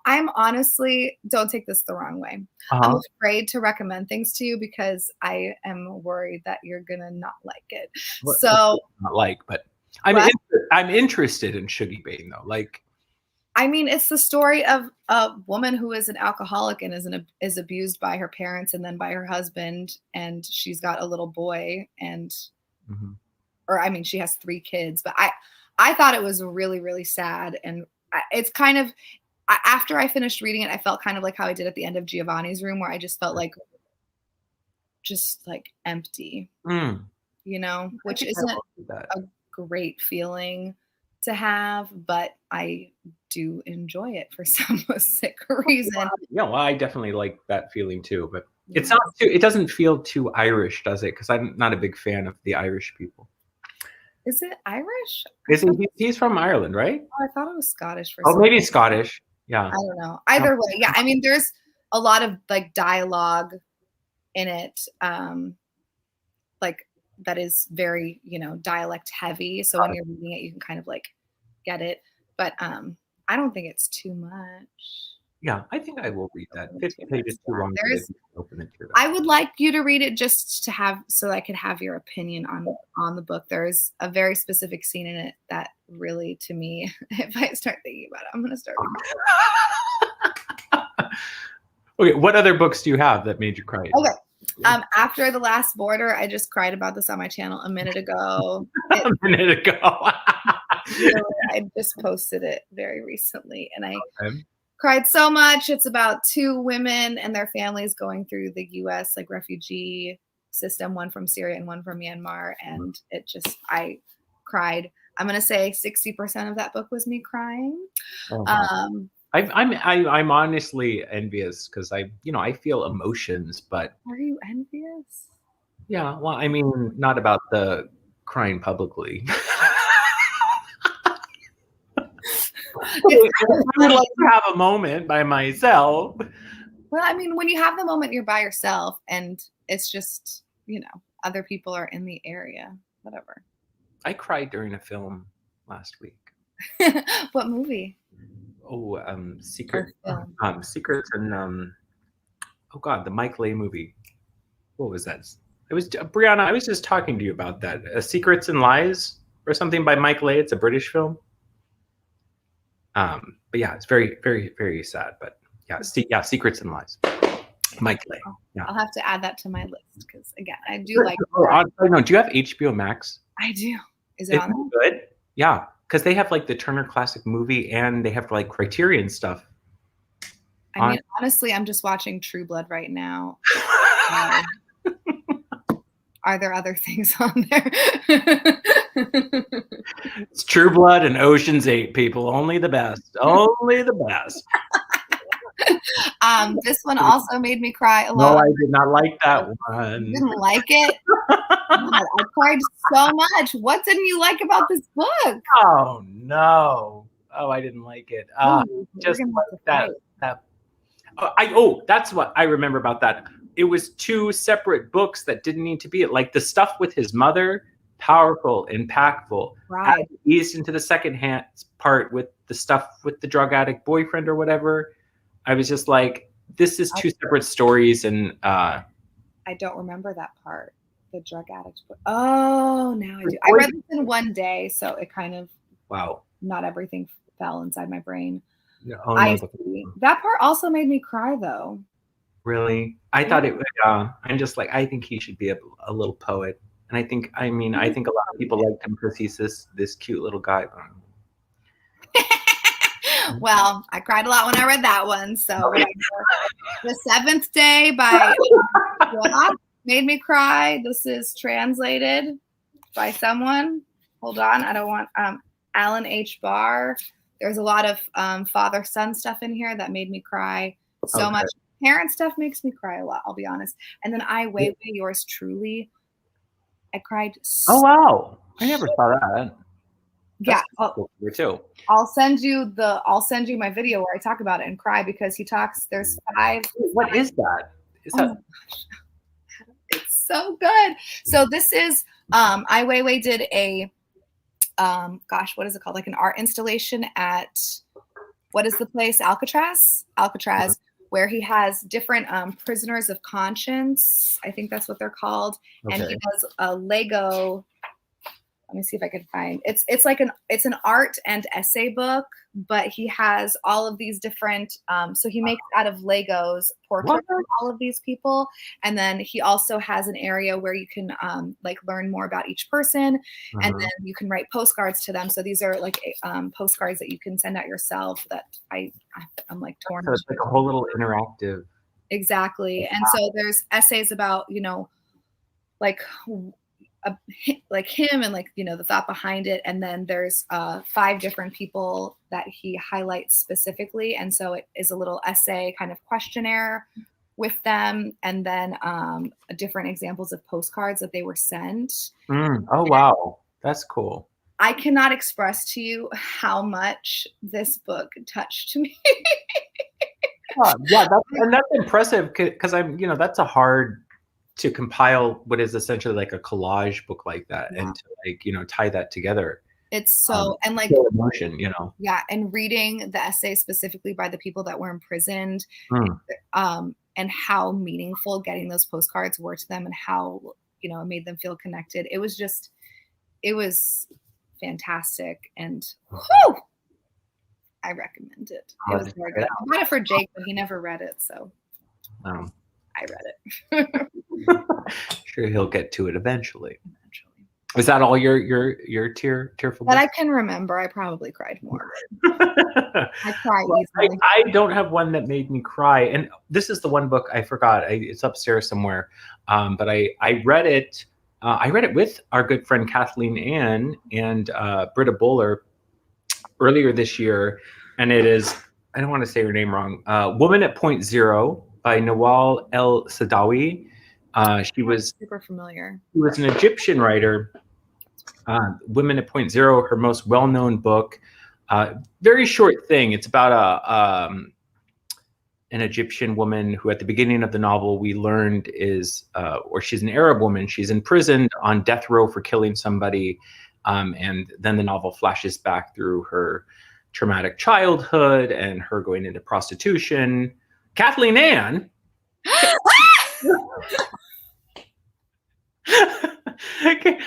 I'm honestly, don't take this the wrong way. I'm afraid to recommend things to you because I am worried that you're gonna not like it. But I'm interested in Shuggie Bain though. Like, I mean, it's the story of a woman who is an alcoholic and is abused by her parents and then by her husband, and she's got a little boy, and she has 3 kids. But I thought it was really, really sad, and it's kind of, after I finished reading it, I felt kind of like how I did at the end of Giovanni's Room, where I just felt like empty, which isn't a great feeling to have, but I do enjoy it for some sick reason. Yeah, well, I definitely like that feeling too, but it's not too, it doesn't feel too Irish, does it? Because I'm not a big fan of the Irish people. Is it Irish? He's from Ireland, right? Oh, I thought it was Scottish. Maybe Scottish. Yeah. I don't know. Either way, yeah. I mean, there's a lot of dialogue in it, that is very, dialect heavy. So when you're reading it, you can kind of get it. But I don't think it's too much. Yeah, I think I will read that. 50 pages too long. I would like you to read it just to have, so I could have your opinion on the book. There's a very specific scene in it that really, to me, if I start thinking about it, I'm going to start. Okay, what other books do you have that made you cry? Okay, After The Last Border, I just cried about this on my channel a minute ago. A minute ago. I just posted it very recently, and I Okay. cried so much. It's about two women and their families going through the U.S. like refugee system, one from Syria and one from Myanmar, and I cried. I'm gonna say 60% of that book was me crying. Oh, wow. I'm honestly envious because I feel emotions, but Are you envious? yeah, well, I mean, not about the crying publicly. I would like to have a moment by myself. Well, I mean, when you have the moment, you're by yourself, and it's just, other people are in the area, whatever. I cried during a film last week. What movie? Oh, Secrets and oh God, the Mike Leigh movie. What was that? It was Brianna. I was just talking to you about that. Secrets and Lies or something by Mike Leigh. It's a British film. But yeah, it's very, very, very sad. But yeah, Secrets and Lies. Mike Leigh. Yeah. I'll have to add that to my list because again, I do like. No, do you have HBO Max? I do. Is it on there? Good. Yeah, because they have like the Turner Classic Movie and they have like Criterion stuff. I mean, honestly, I'm just watching True Blood right now. Are there other things on there? It's True Blood and Ocean's 8, people. Only the best. Only the best. This one also made me cry a lot. No, I did not like that one. You didn't like it? God, I cried so much. What didn't you like about this book? Oh no! Oh, I didn't like it. Just like that. That's what I remember about that. It was two separate books that didn't need to be it. Like the stuff with his mother, powerful, impactful. Right. Eased into the second hand part with the stuff with the drug addict boyfriend or whatever. I was just like, this is two separate stories, and I don't remember that part. The drug addict book. Oh, now I do. I read this in one day, so it kind of not everything fell inside my brain. That part also made me cry, though. Really? I thought it would. I'm just like, I think he should be a little poet, and I think a lot of people liked him because he's this cute little guy. Well, I cried a lot when I read that one. So The Seventh Day by made me cry. This is translated by someone. Hold on, I don't want Alan H. Barr. There's a lot of father-son stuff in here that made me cry so much. Parent stuff makes me cry a lot, I'll be honest. And then I Weiwei, yours truly. I cried so wow. I never saw that. Yeah. Too. I'll send you my video where I talk about it and cry because he talks. There's 5. What is that? It's so good. So this is Ai Weiwei did a what is it called? Like an art installation at what is the place? Alcatraz, where he has different prisoners of conscience. I think that's what they're called. Okay. And he does a Lego. Let me see if I can find it's an art and essay book, but he has all of these different so he makes out of Legos portraits of all of these people, and then he also has an area where you can like learn more about each person, and then you can write postcards to them. So these are like postcards that you can send out yourself that I'm like torn. So it's like a whole little interactive. Exactly. And so there's essays about, like him and the thought behind it, and then there's 5 different people that he highlights specifically, and so it is a little essay kind of questionnaire with them, and then different examples of postcards that they were sent. Oh wow, that's cool. I cannot express to you how much this book touched me. Yeah, that's impressive because that's a hard to compile what is essentially like a collage book like that, and to tie that together. It's so and like emotion, Yeah, and reading the essay specifically by the people that were imprisoned, and how meaningful getting those postcards were to them, and how it made them feel connected. It was fantastic, and I recommend it. It was very good. I got it for Jake, but he never read it, so. I read it. Sure, he'll get to it eventually. Is that all your tearful? That book? I can remember. I probably cried more. I cry easily. I don't have one that made me cry, and this is the one book I forgot. It's upstairs somewhere, but I read it. I read it with our good friend Kathleen Ann and Britta Bowler earlier this year, and it is, I don't want to say her name wrong, Woman at Point Zero by Nawal El Sadawi. She was super familiar. She was an Egyptian writer. Women at Point Zero, her most well-known book. Very short thing. It's about an Egyptian woman who, at the beginning of the novel, we learned is, or she's an Arab woman. She's imprisoned on death row for killing somebody, and then the novel flashes back through her traumatic childhood and her going into prostitution. Kathleen Ann.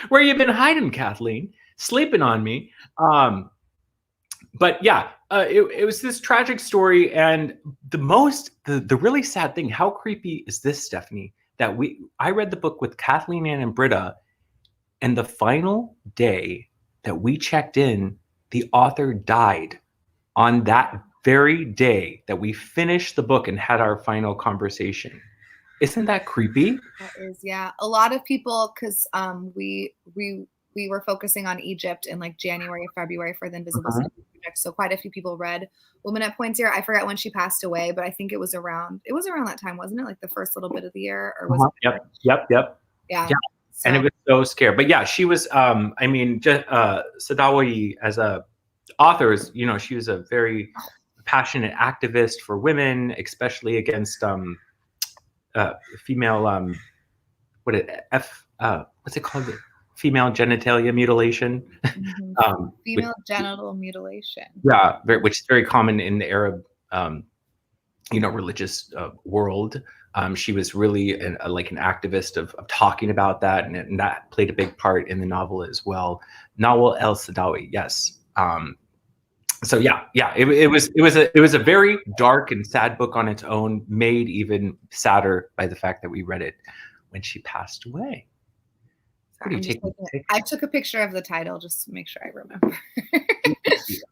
Where you been hiding, Kathleen? Sleeping on me. But yeah, it was this tragic story, and the really sad thing. How creepy is this, Stephanie? That I read the book with Kathleen Ann and Britta, and the final day that we checked in, the author died on that very day that we finished the book and had our final conversation. Isn't that creepy? That is, yeah. A lot of people, because we were focusing on Egypt in like January or February for the Invisible City project. So quite a few people read Woman at Point Zero. I forgot when she passed away, but I think it was around that time, wasn't it? Like the first little bit of the year, or was it? Yep. Yeah. So. And it was so scary. But yeah, she was. I mean, Sadawi as a author is, she was a very passionate activist for women, especially against female what's it called? Female genitalia mutilation. Mm-hmm. Female genital mutilation. Yeah, which is very common in the Arab, religious world. She was really an activist of talking about that, and that played a big part in the novel as well. Nawal El Sadawi, yes. So yeah, it was a very dark and sad book on its own, made even sadder by the fact that we read it when she passed away. Sorry, I took a picture of the title just to make sure I remember.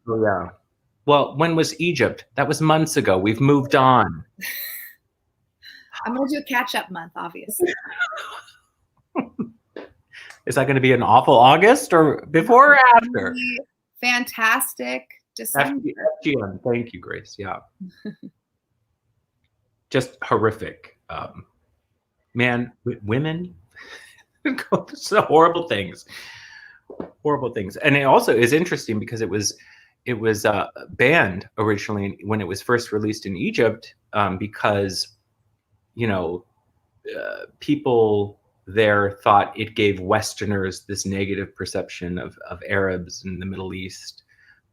Oh yeah. Well, when was Egypt? That was months ago. We've moved on. I'm gonna do a catch-up month, obviously. Is that going to be an awful August or before or after? Fantastic December. FGM. Thank you, Grace. Yeah. Just horrific. Man, women, so horrible things. And it also is interesting because it was banned originally when it was first released in Egypt, because people there thought it gave Westerners this negative perception of Arabs in the Middle East.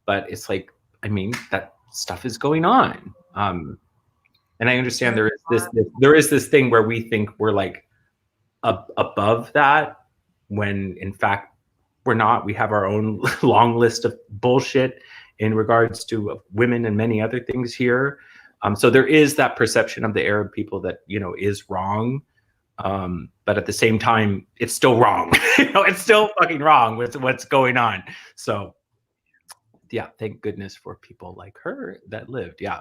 But it's like, I mean, that stuff is going on. And I understand there is this thing where we think we're like above that, when in fact we're not. We have our own long list of bullshit in regards to women and many other things here. So there is that perception of the Arab people that, is wrong. But at the same time, it's still wrong. It's still fucking wrong with what's going on. So yeah, thank goodness for people like her that lived. Yeah.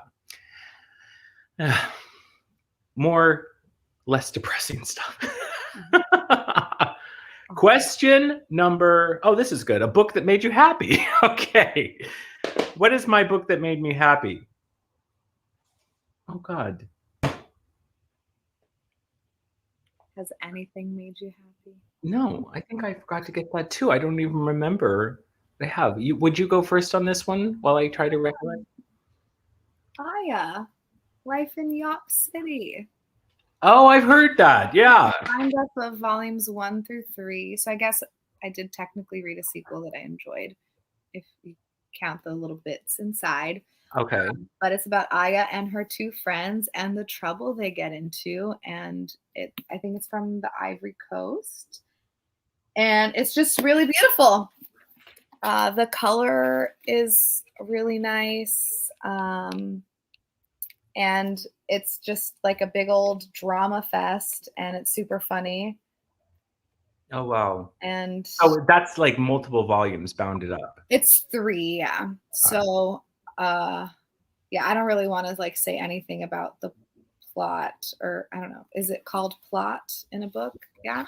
More, less depressing stuff. Question number, this is good. A book that made you happy. Okay. What is my book that made me happy? Oh God. Has anything made you happy? No, I think I forgot to get that too. I don't even remember. I have. Would you go first on this one while I try to recollect? Aya, Life in Yop City. Oh, I've heard that. Yeah. I signed up of volumes 1 through 3. So I guess I did technically read a sequel that I enjoyed, if you count the little bits inside. Okay. But it's about Aya and her 2 friends and the trouble they get into. And I think it's from the Ivory Coast. And it's just really beautiful. The color is really nice. and it's just like a big old drama fest, and it's super funny. Oh wow. And that's like multiple volumes bounded up. It's 3, yeah. So yeah, I don't really want to like say anything about the plot, or I don't know. Is it called plot in a book? Yeah.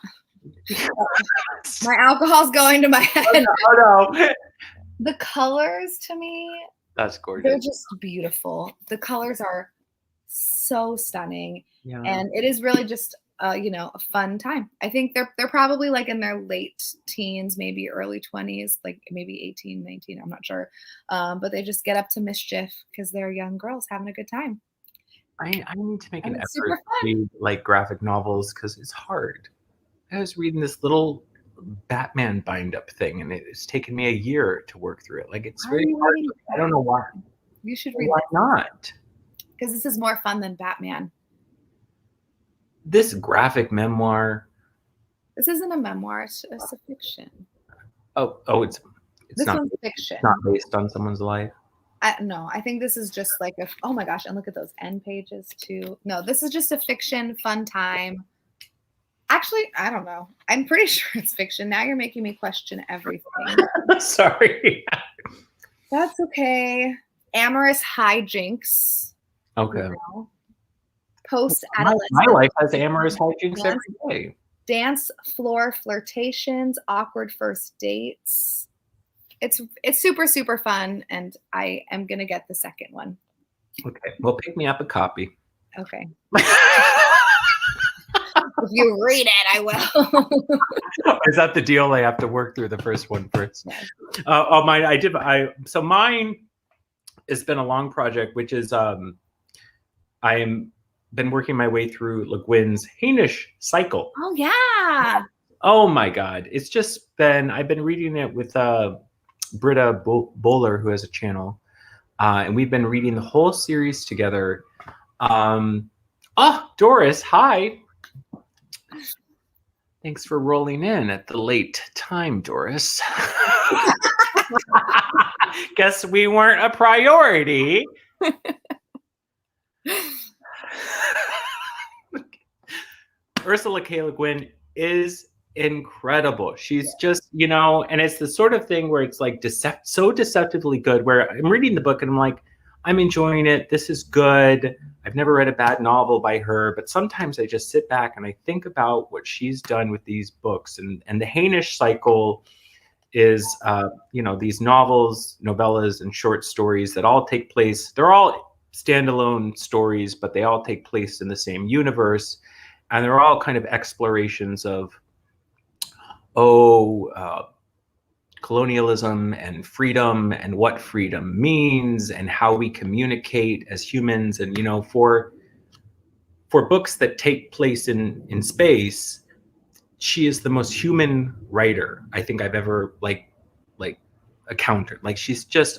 My alcohol's going to my head. Oh no. The colors, to me, That's gorgeous. they're just beautiful. The colors are so stunning. Yeah. And it is really just a fun time. I think they're probably like in their late teens, maybe early 20s, like maybe 18, 19, I'm not sure. But they just get up to mischief because they're young girls having a good time. I need to make And an it's effort super to read like graphic novels because it's hard. I was reading this little Batman bind up thing, and it's taken me a year to work through it. Like it's very hard. I don't know why. You should read Why it not? because this is more fun than Batman. This graphic memoir. This isn't a memoir; it's a fiction. Oh, it's This not. one's fiction. It's not based on someone's life. No, I think this is just like oh my gosh, and look at those end pages too. No, this is just a fiction, fun time. Actually, I don't know. I'm pretty sure it's fiction. Now you're making me question everything. Sorry. That's okay. Amorous hijinks. Okay. Post-adolescent. My life has amorous hijinks every day. Dance floor flirtations, awkward first dates. It's super, super fun, and I am going to get the second one. Okay. Well, pick me up a copy. Okay. If you read it, I will. Is that the deal? I have to work through the first one first. Yes. So mine has been a long project, which is I am been working my way through Le Guin's Hainish cycle. Oh yeah. Oh my God. It's just been, I've been reading it with Britta Bowler, who has a channel. And we've been reading the whole series together. Doris, hi. Thanks for rolling in at the late time, Doris. Guess we weren't a priority. Ursula K. Le Guin is incredible. She's just, and it's the sort of thing where it's like so deceptively good, where I'm reading the book and I'm like, I'm enjoying it. This is good. I've never read a bad novel by her, but sometimes I just sit back and I think about what she's done with these books. And the Hainish cycle is, these novels, novellas, and short stories that all take place. They're all standalone stories, but they all take place in the same universe. And they're all kind of explorations of, colonialism and freedom and what freedom means and how we communicate as humans. And, for books that take place in space, she is the most human writer I think I've ever like encountered. Like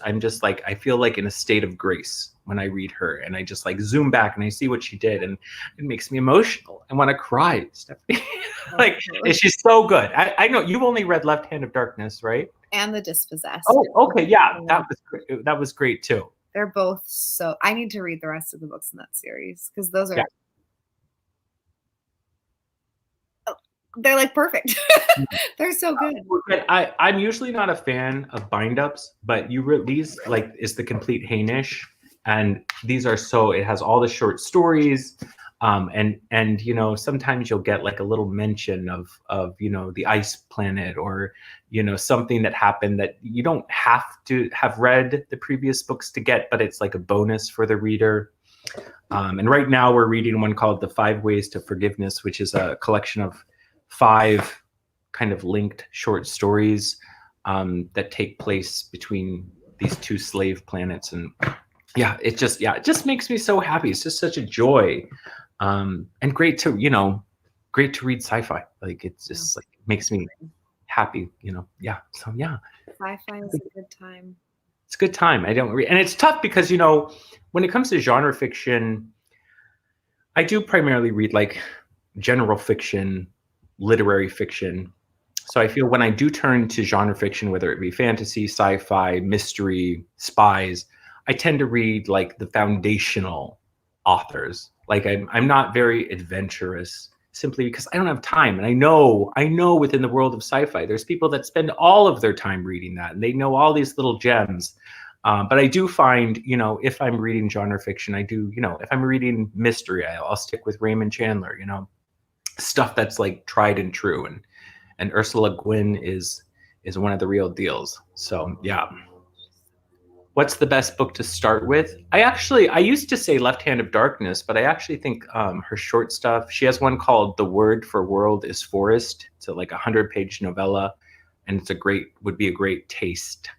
I'm just like, I feel like in a state of grace when I read her, and I just like zoom back and I see what she did, and it makes me emotional. I want to cry, Stephanie. She's so good. I know you've only read Left Hand of Darkness, right? And The Dispossessed. Oh, okay, yeah, that was great too. They're both so. I need to read the rest of the books in that series because those are. Yeah. They're like perfect. They're so good. I'm usually not a fan of bind-ups, but these like is the complete Hainish, and these are so. It has all the short stories, and sometimes you'll get like a little mention of the ice planet, or something that happened that you don't have to have read the previous books to get, but it's like a bonus for the reader. And right now we're reading one called The 5 Ways to Forgiveness, which is a collection of 5 kind of linked short stories that take place between these 2 slave planets. And it just makes me so happy. It's just such a joy, and great to read sci-fi. Like it's just like makes me happy, so sci-fi is a good time. It's a good time. I don't read, and it's tough because when it comes to genre fiction, I do primarily read like general fiction, literary fiction. So I feel when I do turn to genre fiction, whether it be fantasy, sci-fi, mystery, spies, I tend to read like the foundational authors. Like I'm not very adventurous simply because I don't have time. And I know within the world of sci-fi, there's people that spend all of their time reading that and they know all these little gems. But I do find, you know, if I'm reading genre fiction, I do, you know, if I'm reading mystery, I'll stick with Raymond Chandler, you know, stuff that's like tried and true. And Ursula Le Guin is one of the real deals. So yeah. What's the best book to start with? I used to say Left Hand of Darkness, but I actually think her short stuff, she has one called The Word for World is Forest. It's like 100-page novella, and would be a great taste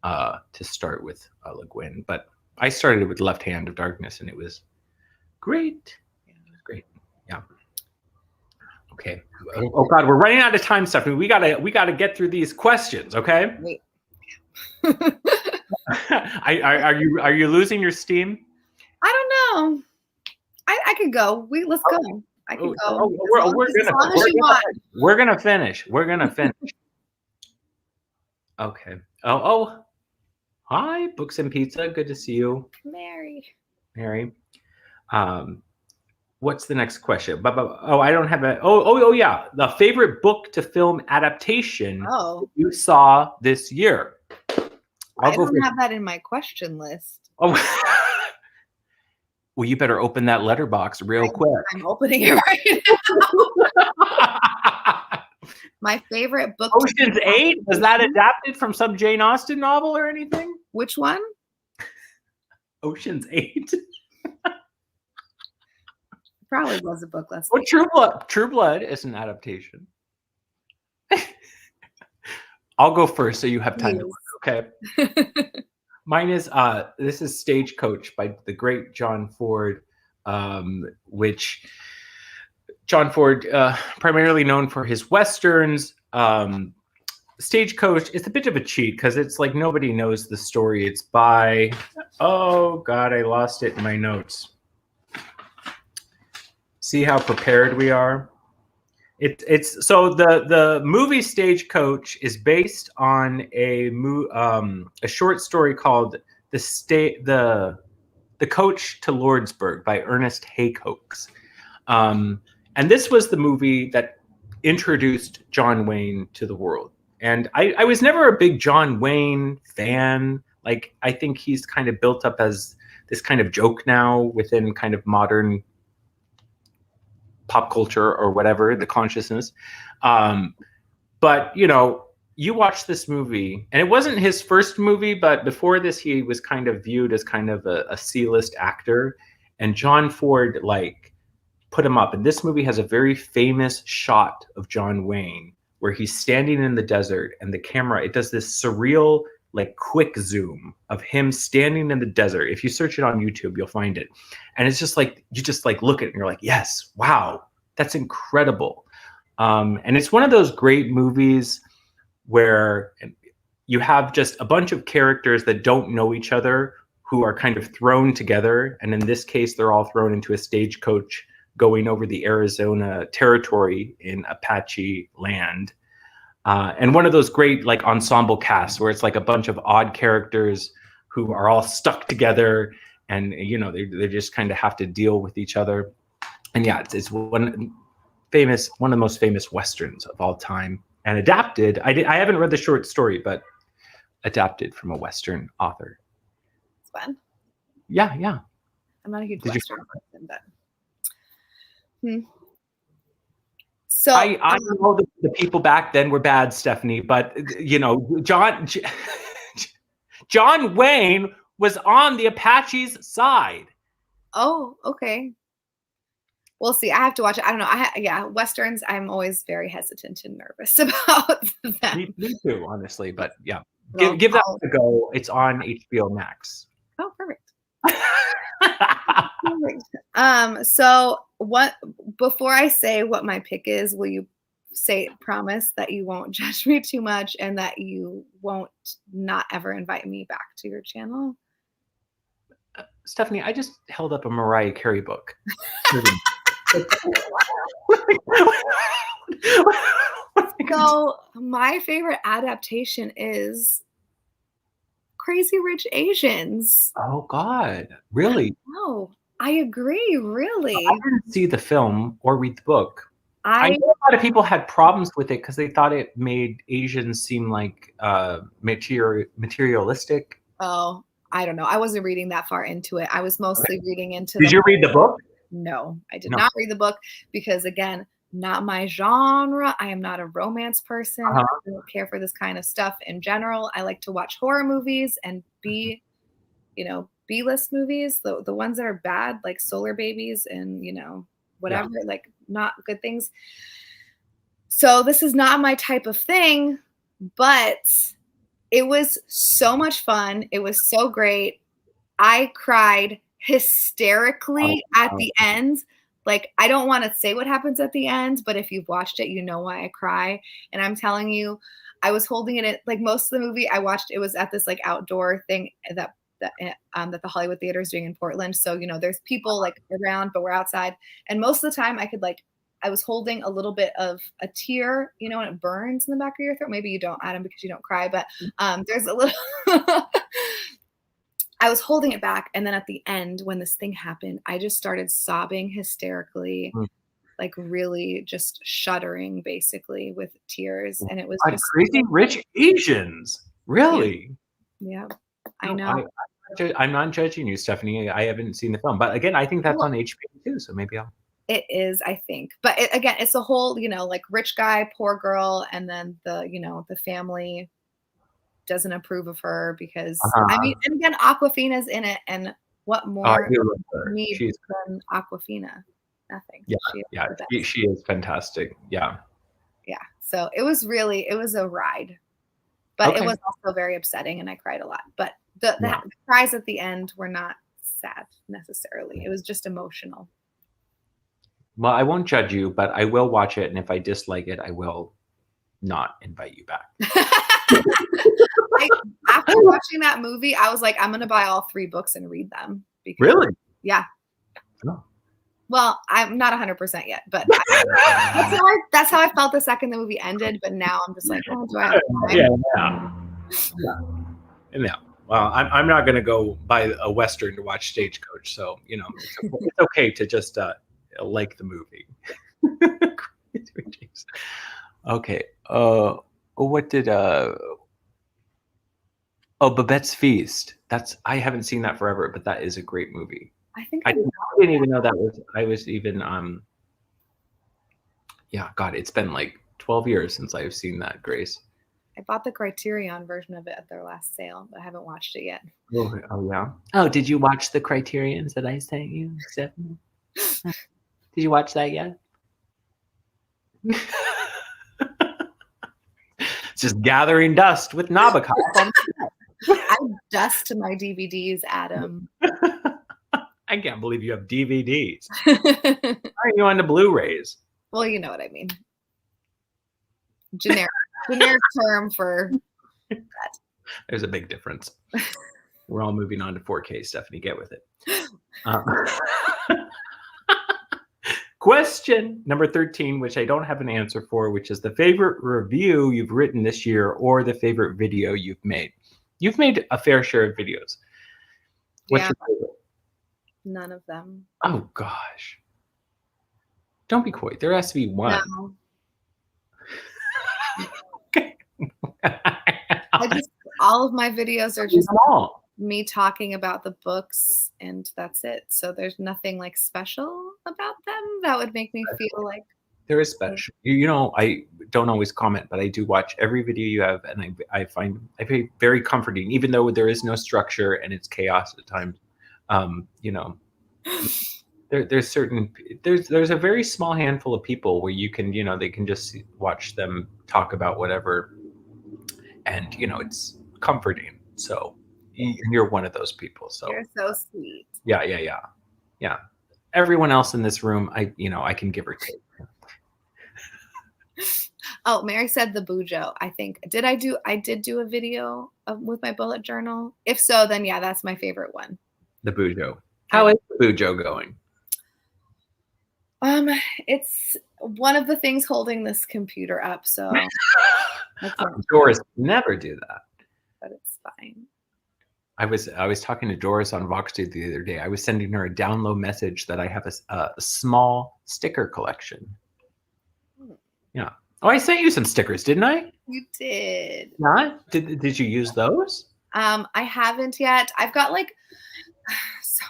to start with Le Guin. But I started with Left Hand of Darkness, and it was great. Yeah, it was great. Yeah. Okay. Oh God, we're running out of time, Stephanie. We gotta get through these questions. Okay. Wait. Are you losing your steam? I don't know. I could go. Let's go. I can go. We're gonna finish. We're gonna finish. Okay. Oh. Hi, Books and Pizza. Good to see you, Mary. What's the next question? Oh, I don't have a. Oh, yeah. The favorite book to film adaptation you saw this year. I don't have that in my question list. Oh, well, you better open that letterbox real quick. I'm opening it right now. My favorite book. Ocean's 8? Was that adapted from some Jane Austen novel or anything? Which one? Ocean's 8. Probably was a book last week. True Blood is an adaptation. I'll go first so you have time to work, okay? Mine is this is Stagecoach by the great John Ford, which John Ford, primarily known for his westerns. Stagecoach, it's a bit of a cheat because it's like nobody knows the story. It's by, oh God, I lost it in my notes. See how prepared we are? It's so the movie Stagecoach is based on a short story called the Coach to Lordsburg by Ernest Haycox. And this was the movie that introduced John Wayne to the world. And I was never a big John Wayne fan. Like, I think he's kind of built up as this kind of joke now within kind of modern pop culture or whatever, the consciousness. But, you know, you watch this movie, and it wasn't his first movie, but before this, he was kind of viewed as kind of a C-list actor. And John Ford, like, put him up. And this movie has a very famous shot of John Wayne where he's standing in the desert, and the camera, it does this surreal, like, quick zoom of him standing in the desert. If you search it on YouTube, you'll find it. And it's just like, you just like look at it and you're like, yes, wow, that's incredible. And it's one of those great movies where you have just a bunch of characters that don't know each other who are kind of thrown together. And in this case, they're all thrown into a stagecoach going over the Arizona territory in Apache land. And one of those great like ensemble casts where it's like a bunch of odd characters who are all stuck together, and you know they just kind of have to deal with each other. And yeah, it's one of the most famous westerns of all time, and adapted. I haven't read the short story, but adapted from a Western author. It's fun. Yeah. I'm not a huge Western person, but. So I know the people back then were bad, Stephanie, but you know, John Wayne was on the Apaches' side. Oh, okay. We'll see. I have to watch it. I don't know. Westerns, I'm always very hesitant and nervous about them. Me too, honestly. But yeah, give that a go. It's on HBO Max. Oh, perfect. So what, before I say what my pick is, will you promise that you won't judge me too much and that you won't not ever invite me back to your channel? Stephanie, I just held up a Mariah Carey book. So my favorite adaptation is Crazy Rich Asians. Oh God, really? No, I agree, really. I didn't see the film or read the book. I I know a lot of people had problems with it because they thought it made Asians seem like materialistic. oh, I don't know. I wasn't reading that far into it. I was mostly reading into Did you read the book? No, I did No. not read the book because, again, not my genre. I am not a romance person. Uh-huh. I don't care for this kind of stuff in general. I like to watch horror movies and B-list movies, the ones that are bad, like Solar Babies and, whatever, like not good things. So this is not my type of thing, but it was so much fun. It was so great. I cried hysterically at the end. Like, I don't want to say what happens at the end, but if you've watched it, you know why I cry. And I'm telling you, I was holding it in, like, most of the movie I watched, it was at this like outdoor thing that the Hollywood Theater is doing in Portland. So, there's people like around, but we're outside. And most of the time I was holding a little bit of a tear, and it burns in the back of your throat. Maybe you don't, Adam, because you don't cry, but there's a little, I was holding it back. And then at the end, when this thing happened, I just started sobbing hysterically, like really just shuddering basically with tears. And it was just Crazy Rich Asians. Really? Yeah, I know. I'm not judging you, Stephanie. I haven't seen the film. But again, I think that's on HBO too. So maybe I'll. It is, I think. But again, it's a whole, like rich guy, poor girl. And then the family doesn't approve of her because and again, Awkwafina's in it, and what more need than Awkwafina? Nothing. She is fantastic. Yeah. So it was a ride, but it was also very upsetting, and I cried a lot. But the cries at the end were not sad necessarily. It was just emotional. Well, I won't judge you, but I will watch it, and if I dislike it, I will not invite you back. After watching that movie, I was like, I'm going to buy all 3 books and read them. Really? Yeah. Oh. Well, I'm not 100% yet, but that's how I felt the second the movie ended. But now I'm just like, oh, do I have time? Yeah. Well, I'm not going to go buy a Western to watch Stagecoach. So, it's okay to just like the movie. Okay. What did Babette's Feast. I haven't seen that forever, but that is a great movie. I think I didn't even know that was even God, it's been like 12 years since I've seen that, Grace. I bought the Criterion version of it at their last sale, but I haven't watched it yet. Oh yeah. Oh, did you watch the Criterions that I sent you, Stephanie? Did you watch that yet? It's just gathering dust with Nabokov. I dust my DVDs, Adam. I can't believe you have DVDs. Why are you on the Blu-rays? Well, you know what I mean. Generic term for that. There's a big difference. We're all moving on to 4K, Stephanie. Get with it. Question number 13, which I don't have an answer for, which is the favorite review you've written this year or the favorite video you've made. You've made a fair share of videos. What's your favorite? None of them. Oh, gosh. Don't be coy. There has to be one. No. Okay. All of my videos are just me talking about the books, and that's it. So there's nothing like special about them that would make me feel like there is special. I don't always comment, but I do watch every video you have, and I find very comforting, even though there is no structure and it's chaos at times. There's a very small handful of people where you can, they can just watch them talk about whatever, and it's comforting. So you're one of those people. So you're so sweet. Yeah. Everyone else in this room, I can give or take. Oh, Mary said the Bujo. I think I did do a video with my bullet journal. If so, then yeah, that's my favorite one. The Bujo. How is the Bujo going? It's one of the things holding this computer up. So Doris never do that. But it's fine. I was talking to Doris on Voxty the other day. I was sending her a download message that I have a small sticker collection. Yeah. Oh, I sent you some stickers, didn't I? You did. Not? Did you use those? I haven't yet. I've got like, so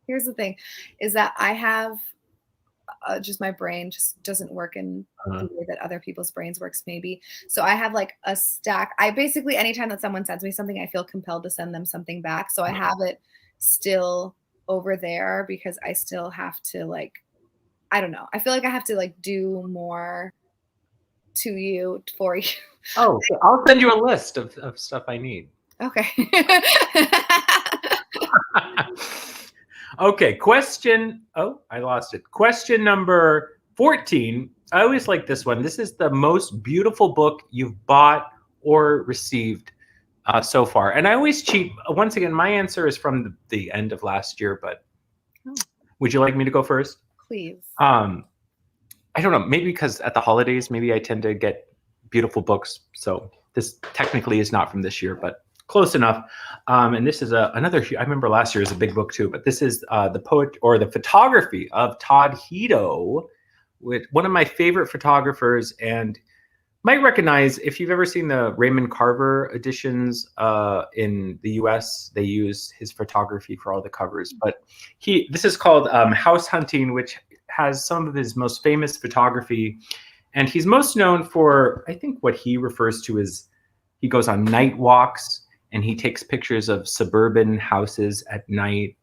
here's the thing, is that I have just my brain just doesn't work in the way that other people's brains works maybe. So I have like a stack. I basically, anytime that someone sends me something, I feel compelled to send them something back. So I have it still over there because I still have to like, I don't know. I feel like I have to like do more to you for you. Oh, so I'll send you a list of stuff I need. Okay. Okay, question. Oh, I lost it. Question number 14. I always like this one. This is the most beautiful book you've bought or received so far. And I always cheat. Once again, my answer is from the end of last year, but would you like me to go first? Please. I don't know. Maybe because at the holidays, maybe I tend to get beautiful books. So this technically is not from this year, but close enough. And this is another, I remember last year was a big book too, but this is the poet or the photography of Todd Hito, with one of my favorite photographers, and might recognize if you've ever seen the Raymond Carver editions in the US, they use his photography for all the covers. But this is called House Hunting, which has some of his most famous photography. And he's most known for, I think, what he refers to as, he goes on night walks and he takes pictures of suburban houses at night,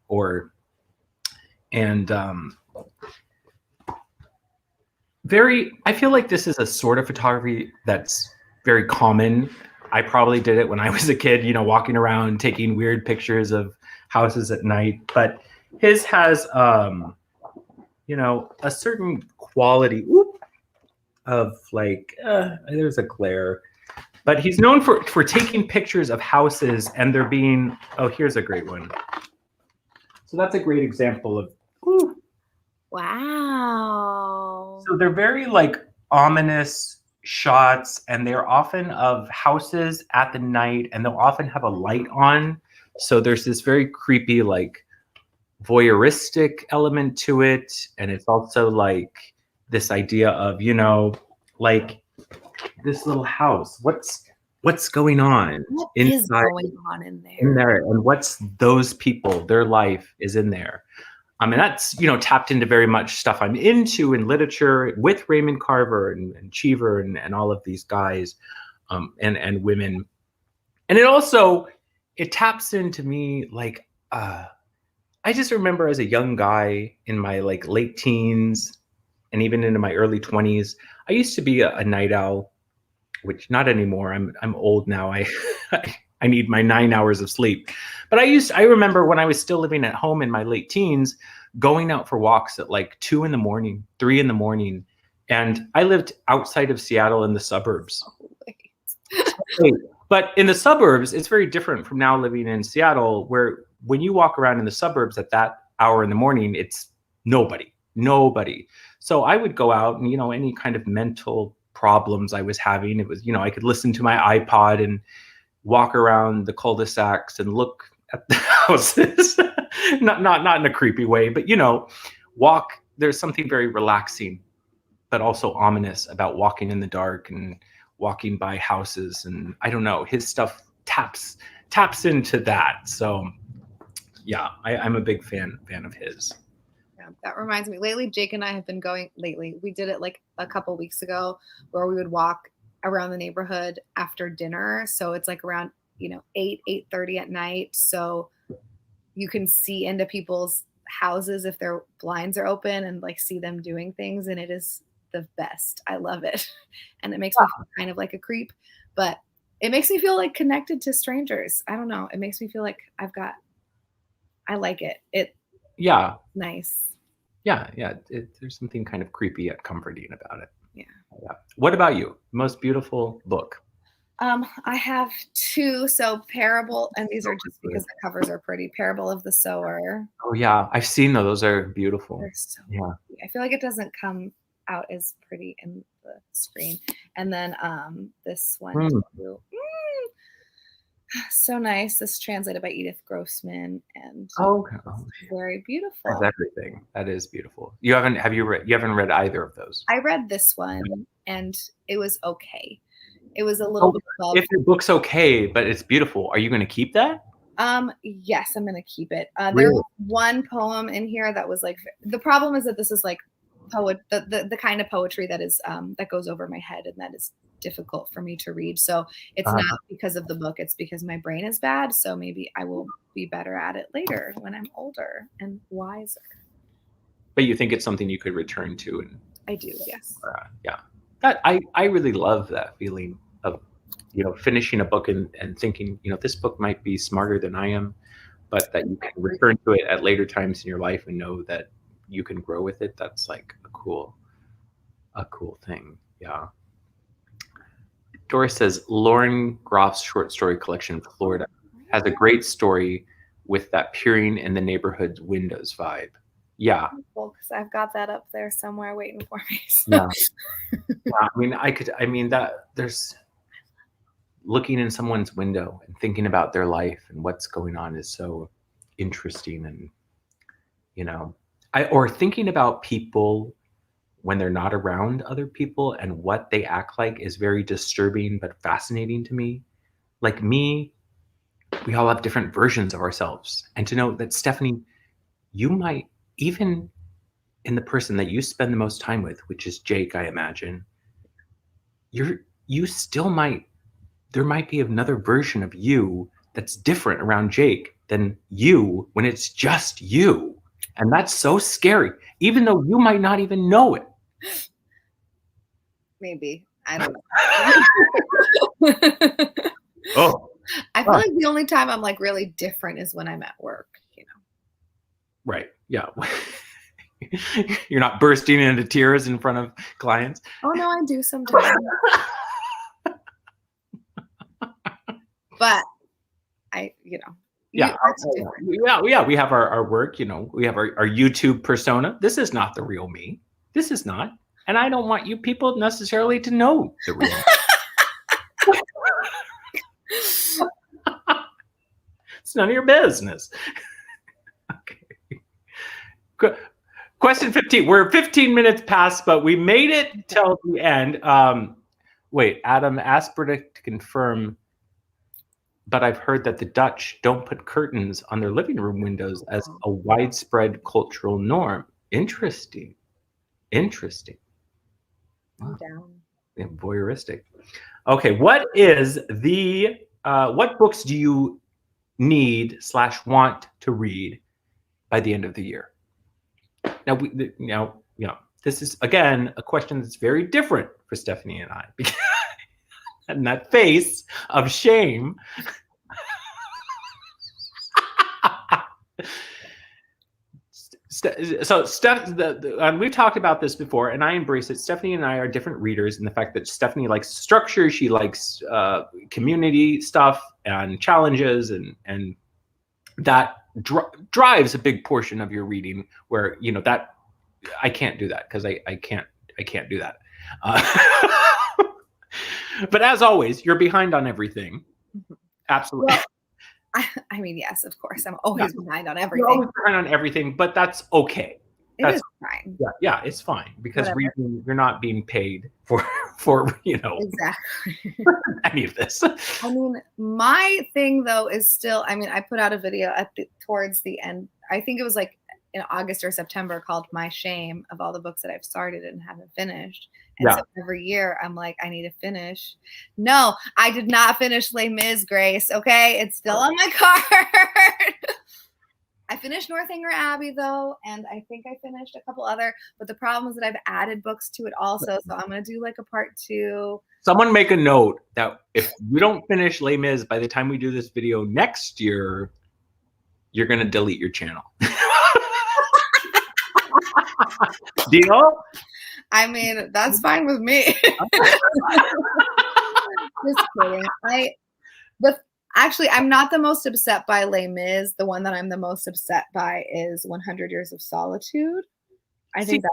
I feel like this is a sort of photography that's very common. I probably did it when I was a kid, walking around taking weird pictures of houses at night. But his has, a certain quality of like, there's a glare. But he's known for taking pictures of houses and there being, here's a great one. So that's a great example of, wow. So they're very like ominous shots, and they're often of houses at the night, and they'll often have a light on. So there's this very creepy, like voyeuristic element to it. And it's also like this idea of, like this little house. What's going on? What inside, is going on in in there? And what's those people, their life is in there. And that's, tapped into very much stuff I'm into in literature with Raymond Carver and Cheever and all of these guys and women. And it taps into me like, I just remember as a young guy in my like late teens and even into my early 20s, I used to be a night owl, which not anymore. I'm old now. I need my 9 hours of sleep. But I remember when I was still living at home in my late teens, going out for walks at like 2 in the morning, 3 in the morning. And I lived outside of Seattle in the suburbs. But in the suburbs, it's very different from now living in Seattle, where when you walk around in the suburbs at that hour in the morning, it's nobody. So I would go out and, any kind of mental problems I was having, it was, I could listen to my iPod and walk around the cul-de-sacs and look at the houses, not in a creepy way, but walk. There's something very relaxing, but also ominous about walking in the dark and walking by houses. And I don't know, his stuff taps into that. So yeah, I'm a big fan of his. Yeah, that reminds me. Lately, Jake and I have been going. We did it like a couple weeks ago, where we would walk around the neighborhood after dinner. So it's like around 8:30 at night. So you can see into people's houses if their blinds are open and like see them doing things, and it is the best. I love it, and it makes me feel kind of like a creep, but it makes me feel like connected to strangers. I don't know. It makes me feel like I like it. Yeah. Nice. Yeah. There's something kind of creepy yet comforting about it. Yeah. What about you? Most beautiful book? I have two. So Parable, and these are just because the covers are pretty. Parable of the Sower. Oh yeah, I've seen those. Those are beautiful. They're so yeah. Pretty. I feel like it doesn't come out as pretty in the screen. And then this one too. So nice. This is translated by Edith Grossman, and Oh, very beautiful. that's everything. That is beautiful. You haven't read either of those? I read this one, and it was okay. It was a little bit above. If your book's okay, but it's beautiful, are you going to keep that? Yes, I'm gonna keep it. Really? There was one poem in here that was like, the problem is that this is like the kind of poetry that is that goes over my head, and that is difficult for me to read. So it's not because of the book, it's because my brain is bad. So maybe I will be better at it later when I'm older and wiser. But you think it's something you could return to? And I do, yes. Yeah, that I really love that feeling of, you know, finishing a book and thinking, you know, this book might be smarter than I am, but that you can return to it at later times in your life and know that you can grow with it. That's like a cool thing. Yeah. Doris says Lauren Groff's short story collection, Florida, has a great story with that peering in the neighborhood's windows vibe. Yeah. Well, because I've got that up there somewhere waiting for me. So. Yeah. Yeah. I mean that there's looking in someone's window and thinking about their life and what's going on is so interesting. And, you know, or thinking about people when they're not around other people and what they act like is very disturbing but fascinating to me. Like me, we all have different versions of ourselves. And to know that, Stephanie, you might, even in the person that you spend the most time with, which is Jake, I imagine, you still might, there might be another version of you that's different around Jake than you when it's just you. And that's so scary, even though you might not even know it. Maybe. I don't know. Oh. I feel like the only time I'm like really different is when I'm at work, you know. Right. Yeah. You're not bursting into tears in front of clients. Oh no, I do sometimes. But you know. Yeah. Yeah. We have our work, you know, we have our YouTube persona. This is not the real me. This is not. And I don't want you people necessarily to know the real me. It's none of your business. Okay. Question 15. We're 15 minutes past, but we made it till the end. Wait, Adam asked Britta to confirm, but I've heard that the Dutch don't put curtains on their living room windows as a widespread cultural norm. Interesting. I'm down. Yeah, voyeuristic. Okay, what is the what books do you need / want to read by the end of the year? Now, this is again a question that's very different for Stephanie and I, because and that face of shame. So we've talked about this before, and I embrace it. Stephanie and I are different readers in the fact that Stephanie likes structure, she likes community stuff and challenges, and that drives a big portion of your reading. Where that I can't do that because I can't do that. But as always, you're behind on everything. Absolutely. Well, I mean, yes, of course. I'm always behind on everything. You're always behind on everything, but that's okay. It is fine. Yeah, it's fine because you're not being paid for exactly any of this. I mean, my thing though is still. I mean, I put out a video towards the end. I think it was like in August or September called "My Shame" of all the books that I've started and haven't finished. And so every year I'm like, I need to finish. No, I did not finish Les Mis, Grace. Okay, it's still on my card. I finished Northanger Abbey though, and I think I finished a couple other. But the problem is that I've added books to it also, so I'm gonna do like a part 2. Someone make a note that if we don't finish Les Mis by the time we do this video next year, you're gonna delete your channel. Deal? I mean, that's fine with me. Just kidding. Actually, I'm not the most upset by Les Mis. The one that I'm the most upset by is 100 Years of Solitude. I think that's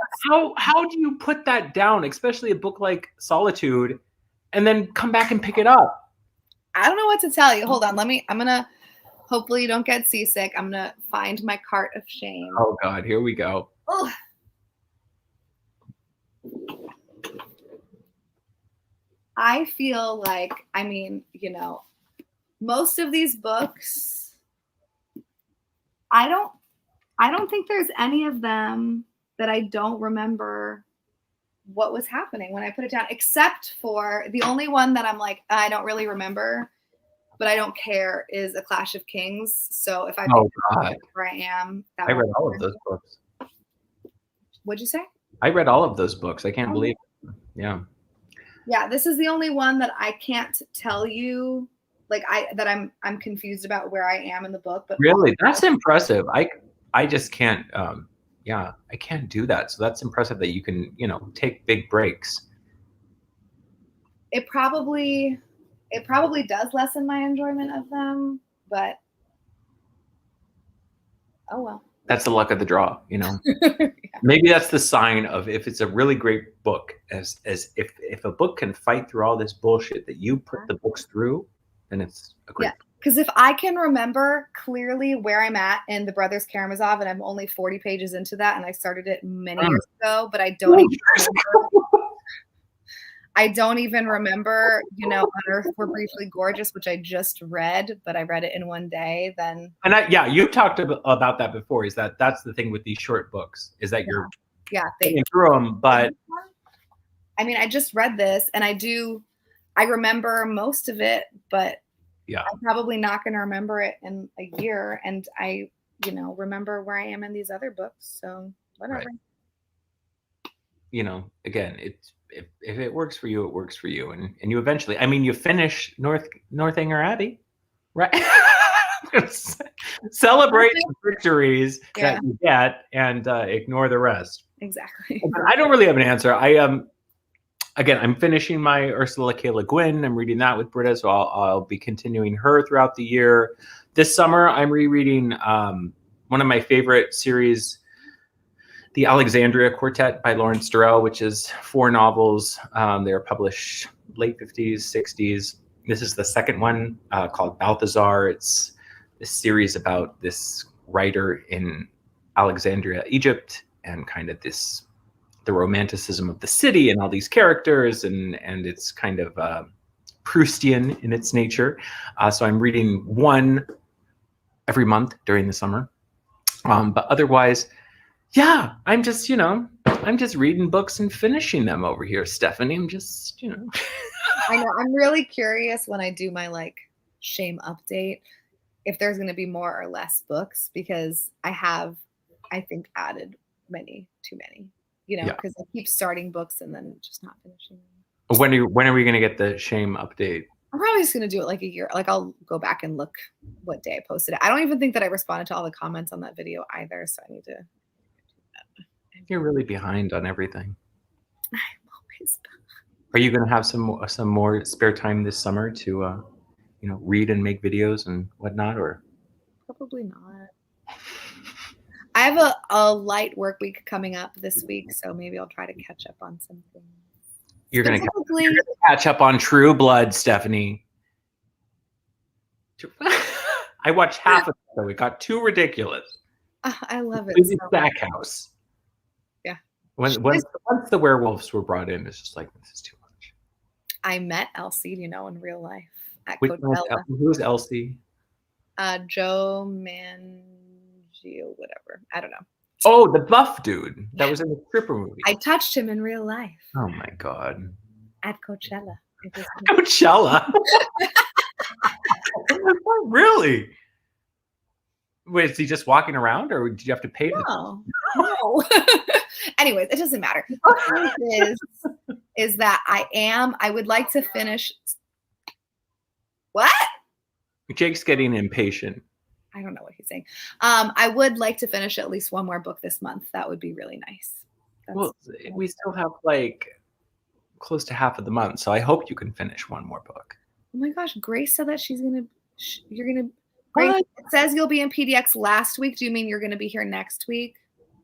how do you put that down, especially a book like Solitude, and then come back and pick it up? I don't know what to tell you. Hold on. I'm going to, hopefully you don't get seasick. I'm going to find my cart of shame. Oh God, here we go. Oh. I feel like, I mean, you know, most of these books, I don't think there's any of them that I don't remember what was happening when I put it down, except for the only one that I'm like, I don't really remember, but I don't care, is A Clash of Kings. So if I where I am, I read all of those books. What'd you say? I read all of those books. I can't believe it. Yeah. Yeah, this is the only one that I can't tell you, like I'm confused about where I am in the book. But really, that's impressive. I just can't. I can't do that. So that's impressive that you can, you know, take big breaks. It probably does lessen my enjoyment of them, but oh well. That's the luck of the draw, you know. Yeah. Maybe that's the sign of if it's a really great book, as if a book can fight through all this bullshit that you put the books through, then it's a great book. Because if I can remember clearly where I'm at in The Brothers Karamazov, and I'm only 40 pages into that, and I started it many years ago, but I don't even remember. I don't even remember, you know, On Earth We're Briefly Gorgeous, which I just read, but I read it in one day. Then, and you talked about that before. Is that's the thing with these short books, is that you're getting through them, but I mean, I just read this, and I remember most of it, but I'm probably not going to remember it in a year, and I, you know, remember where I am in these other books, so whatever. Right. You know, again, it's. If it works for you, it works for you, and you eventually. I mean, you finish Northanger Abbey, right? Celebrate the victories that you get, and ignore the rest. Exactly. I don't really have an answer. Again, I'm finishing my Ursula K. Le Guin. I'm reading that with Britta, so I'll be continuing her throughout the year. This summer, I'm rereading one of my favorite series, The Alexandria Quartet by Lawrence Durrell, which is 4 novels. They were published late 50s, 60s. This is the second one called Balthazar. It's this series about this writer in Alexandria, Egypt, and kind of the romanticism of the city and all these characters, and it's kind of Proustian in its nature. So I'm reading one every month during the summer. But otherwise, yeah, I'm just reading books and finishing them over here, Stephanie. I'm just, you know. I know. I'm really curious when I do my like shame update if there's going to be more or less books, because I have, I think, added too many, you know, because I keep starting books and then just not finishing them. When are we going to get the shame update? I'm probably just going to do it like a year. Like I'll go back and look what day I posted it. I don't even think that I responded to all the comments on that video either. So I need to. You're really behind on everything. I'm always behind. Are you going to have some more spare time this summer to, read and make videos and whatnot, or? Probably not. I have a light work week coming up this week, so maybe I'll try to catch up on something. You're going to catch up on True Blood, Stephanie. I watched half of it, so it got too ridiculous. I love it. It's Stackhouse. Yeah. Once the werewolves were brought in, it's just like, this is too much. I met Elsie, in real life at Coachella. Who's Elsie? Joe Mangio, whatever. I don't know. Oh, the buff dude that was in the stripper movie. I touched him in real life. Oh my God. At Coachella. Coachella? Really? Wait, is he just walking around, or did you have to pay? No. Anyways, it doesn't matter. The point is that I would like to finish. What? Jake's getting impatient. I don't know what he's saying. I would like to finish at least one more book this month. That would be really nice. We still have like close to half of the month, so I hope you can finish one more book. Oh my gosh, Grace said that you're gonna. Grace, it says you'll be in PDX last week. Do you mean you're gonna be here next week?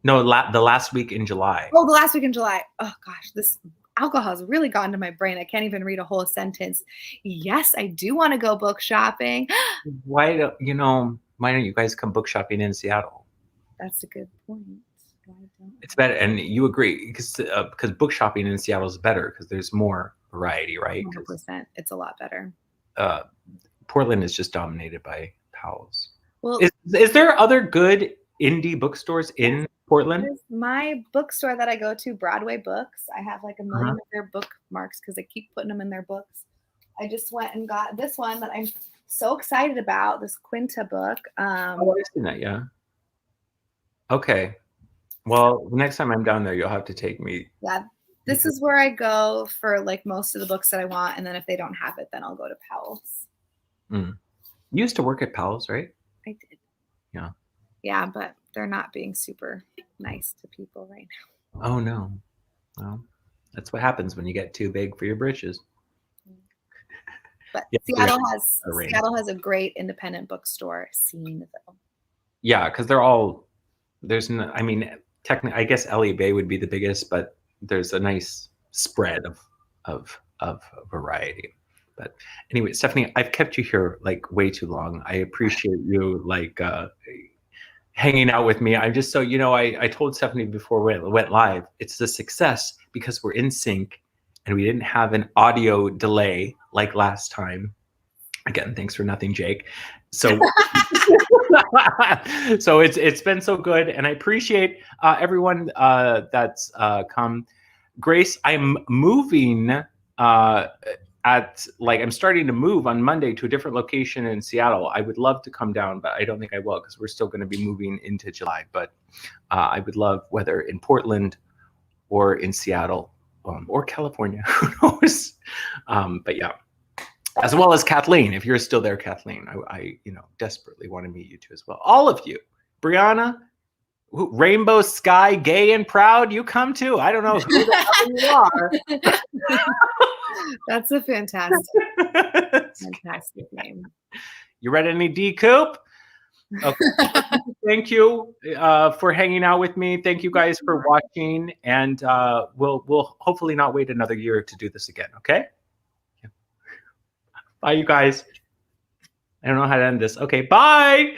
No, the last week in July. Oh, the last week in July. Oh gosh, this alcohol's really gotten to my brain. I can't even read a whole sentence. Yes, I do want to go book shopping. Why don't you guys come book shopping in Seattle? That's a good point. Why don't It's better, and you agree because book shopping in Seattle is better because there's more variety, right? 100%. It's a lot better. Portland is just dominated by Powell's. Well, is there other good indie bookstores in Portland? My bookstore that I go to, Broadway Books. I have like a million of their bookmarks because they keep putting them in their books. I just went and got this one that I'm so excited about, this Quinta book. I've seen that, yeah. Okay. Well, the next time I'm down there, you'll have to take me. Yeah, this is where I go for like most of the books that I want, and then if they don't have it, then I'll go to Powell's. You used to work at Powell's, right? I did. Yeah. Yeah, but they're not being super nice to people right now. Oh no. Well, that's what happens when you get too big for your britches. But yeah, Seattle has a great independent bookstore scene though. Yeah, because technically, I guess LA Bay would be the biggest, but there's a nice spread of variety. But anyway, Stephanie, I've kept you here like way too long. I appreciate you like hanging out with me. I'm just so I told Stephanie before we went live, it's a success because we're in sync and we didn't have an audio delay like last time. Again, thanks for nothing, Jake. So so it's been so good, and I appreciate everyone that's come. Grace, I'm moving I'm starting to move on Monday to a different location in Seattle. I would love to come down, but I don't think I will because we're still going to be moving into July. But I would love, whether in Portland or in Seattle or California, who knows? But yeah, as well as Kathleen, if you're still there, Kathleen, I desperately want to meet you too as well. All of you, Brianna, Rainbow Sky, Gay and Proud, you come too. I don't know who the hell you are. That's a fantastic name. You read any D Coop? Okay. Thank you for hanging out with me. Thank you guys for watching, and we'll hopefully not wait another year to do this again. Okay. Bye, you guys. I don't know how to end this. Okay, bye.